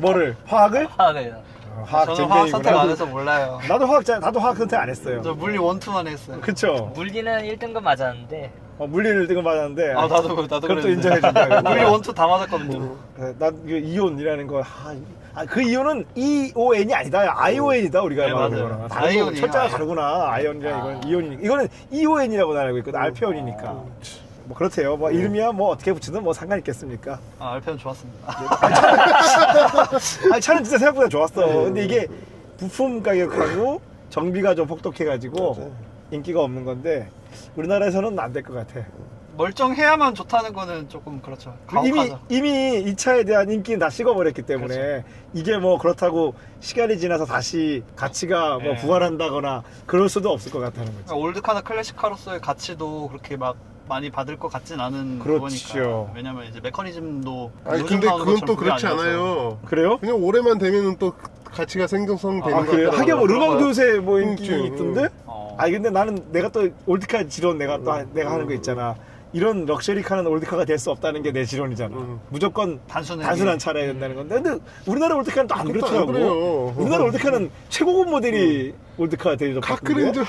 Speaker 1: 뭐를? 화학을?
Speaker 6: 화학을.
Speaker 1: 화학
Speaker 4: 저는 화학 선택 안
Speaker 1: 쟁쟁이구나.
Speaker 4: 해서 몰라요.
Speaker 1: 나도 화학 선택 안 했어요.
Speaker 4: 저 물리 1, 2만 했어요.
Speaker 1: 그쵸?
Speaker 6: 물리는 1등급 맞았는데
Speaker 1: 물리를 뜨고 맞았는데.
Speaker 4: 아 나도
Speaker 1: 그것도
Speaker 4: 그랬는데.
Speaker 1: 인정해준다.
Speaker 4: 물리 1, 2 다 맞았거든요.
Speaker 1: 난 이거 이온이라는 거. 그 이온은 EON이 아니다. ION이다 우리가
Speaker 4: 네,
Speaker 1: 말하는
Speaker 4: 맞아요.
Speaker 1: 거랑. 다른 거
Speaker 4: 아이온이에요,
Speaker 1: 철자가
Speaker 4: 아이온.
Speaker 1: 다르구나. 아이온이랑 이건 이온이니까. 이거는 EON이라고 알고 있거든. 알페온이니까. 뭐 그렇대요. 뭐 이름이야 뭐 어떻게 붙이든 뭐 상관 있겠습니까?
Speaker 4: 알펜 좋았습니다.
Speaker 1: 아니 차는 진짜 생각보다 좋았어. 근데 이게 부품 가격하고 정비가 좀 혹독해가지고 인기가 없는 건데 우리나라에서는 안 될 것 같아.
Speaker 4: 멀쩡해야만 좋다는 거는 조금 그렇죠. 가혹하죠.
Speaker 1: 이미 이 차에 대한 인기는 다 식어버렸기 때문에
Speaker 4: 그렇죠.
Speaker 1: 이게 뭐 그렇다고 시간이 지나서 다시 가치가 뭐
Speaker 4: 네.
Speaker 1: 부활한다거나 그럴 수도 없을 것 같다는 거지.
Speaker 4: 그러니까 올드카나 클래식카로서의 가치도 그렇게 막 많이 받을 것 같진 않은
Speaker 1: 그렇죠.
Speaker 4: 거니까. 왜냐면 이제 메커니즘도
Speaker 5: 아니
Speaker 4: 요즘
Speaker 5: 근데
Speaker 4: 나오는
Speaker 5: 그건
Speaker 4: 것처럼
Speaker 5: 또
Speaker 4: 그게
Speaker 5: 그렇지
Speaker 4: 아니어서.
Speaker 5: 않아요.
Speaker 1: 그래요?
Speaker 5: 그냥 올해만 되면은 또 가치가 생성되는 것
Speaker 1: 그래요?
Speaker 5: 같더라고요.
Speaker 1: 하긴 뭐
Speaker 4: 그런
Speaker 1: 르망
Speaker 4: 거요?
Speaker 1: 교세 뭐 인기
Speaker 5: 그렇죠.
Speaker 1: 있던데?
Speaker 4: 아
Speaker 1: 근데 나는 내가 또 올드카 지론 내가 또 내가 하는 거 있잖아. 이런 럭셔리 카는 올드카가 될 수 없다는 게 내 지론이잖아. 무조건 단순한 차라 해야 된다는 건데, 근데 우리나라 올드카는 또 안
Speaker 5: 그것도
Speaker 1: 그렇더라고.
Speaker 5: 안 그래요.
Speaker 1: 우리나라 올드카는 최고급 모델이 올드카 대리점
Speaker 5: 카크렌저.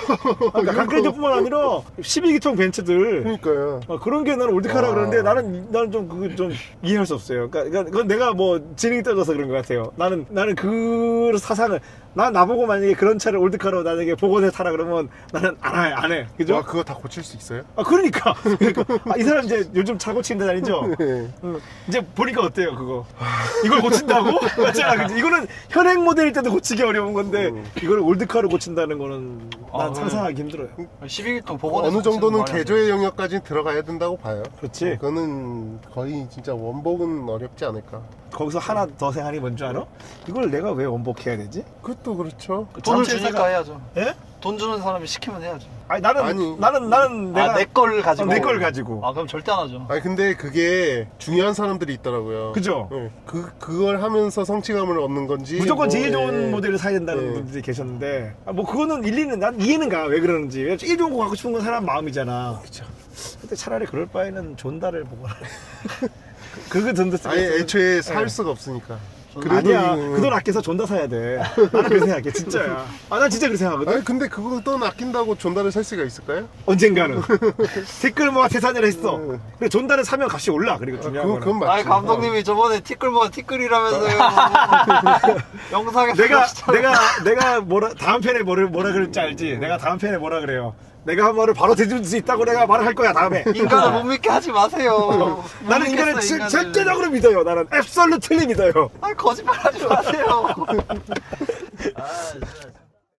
Speaker 1: 그러니까 카크렌저뿐만 아니라 12기통 벤츠들
Speaker 5: 그러니까요.
Speaker 1: 그런 게 나는 올드카라
Speaker 5: 와.
Speaker 1: 그러는데 나는 좀 그거 좀 이해할 수 없어요. 그러니까 그건 내가 뭐 지능이 떨어져서 그런 것 같아요. 나는 그 사상을 나보고 만약에 그런 차를 올드카로 나에게 복원해 타라 그러면 나는 안 해. 그죠?
Speaker 5: 와 그거 다 고칠 수 있어요?
Speaker 1: 그러니까 이 사람 이제 요즘 차 고치는 데 다니죠?
Speaker 5: 네.
Speaker 1: 이제 보니까 어때요 그거? 이걸 고친다고? 맞잖아. 그치? 이거는 현행 모델일 때도 고치기 어려운 건데 이걸 올드카로 고친다는 거는 난 상상하기 힘들어요.
Speaker 4: 12기통 복원해서
Speaker 5: 어느 정도는
Speaker 4: 고치는 거 말이 안
Speaker 5: 개조의 영역까지 들어가야 된다고 봐요.
Speaker 1: 그렇지.
Speaker 5: 그거는 거의 진짜 원복은 어렵지 않을까.
Speaker 1: 거기서 하나 더 생각이 뭔지 알아? 이걸 내가 왜 원복해야 되지?
Speaker 5: 그것도 그렇죠.
Speaker 4: 돼. 돈을
Speaker 1: 전체
Speaker 4: 주니까 해야죠.
Speaker 1: 예?
Speaker 4: 돈 주는 사람이 시키면 해야죠.
Speaker 1: 아니 나는
Speaker 5: 아니.
Speaker 1: 나는 내가
Speaker 4: 내 걸 가지고.
Speaker 1: 내 걸 가지고.
Speaker 4: 그럼 절대 안 하죠.
Speaker 5: 아니 근데 그게 중요한 사람들이 있더라고요.
Speaker 1: 그죠?
Speaker 5: 네. 그걸 하면서 성취감을 얻는 건지
Speaker 1: 무조건
Speaker 5: 뭐,
Speaker 1: 제일 좋은
Speaker 5: 예.
Speaker 1: 모델을 사야 된다는
Speaker 5: 네.
Speaker 1: 분들이 계셨는데 뭐 그거는 일리는 난 이해는 가. 왜 그러는지. 왜냐면 제일 좋은 거 갖고 싶은 건 사람 마음이잖아. 그렇죠. 근데 차라리 그럴 바에는 존다를 보고 그거 돈도 쓰고
Speaker 5: 아니 애초에 살 수가 없으니까. 그래도
Speaker 1: 아니야.
Speaker 5: 이거는-
Speaker 1: 그 돈 아껴서 존다 사야 돼. 나는 그렇게 생각해. 진짜야. 난 진짜 그렇게 생각하거든.
Speaker 5: 아니 근데 그거 돈 아낀다고 존다를 살 수가 있을까요?
Speaker 1: 언젠가는. 티끌모아 태산이라 했어.
Speaker 5: 네.
Speaker 1: 근데 존다를 사면 값이 올라. 그리고 중요한 거는.
Speaker 5: 그건 맞지.
Speaker 4: 아니 감독님이 저번에 티끌모아 티끌이라면서요. 영상에서
Speaker 1: 내가 다음 편에 뭐라 그럴지 알지? 내가 다음 편에 뭐라 그래요? 내가 한 말을 바로 되줄 수 있다고 내가 말을 할 거야 다음에.
Speaker 4: 인간을 못 믿게 하지 마세요. 못
Speaker 1: 나는 인간을
Speaker 4: 믿겠어, 인간을.
Speaker 1: 절대적으로 믿어요. 나는 앱솔루틀리 믿어요.
Speaker 4: 거짓말하지 마세요.
Speaker 6: 아, 진짜.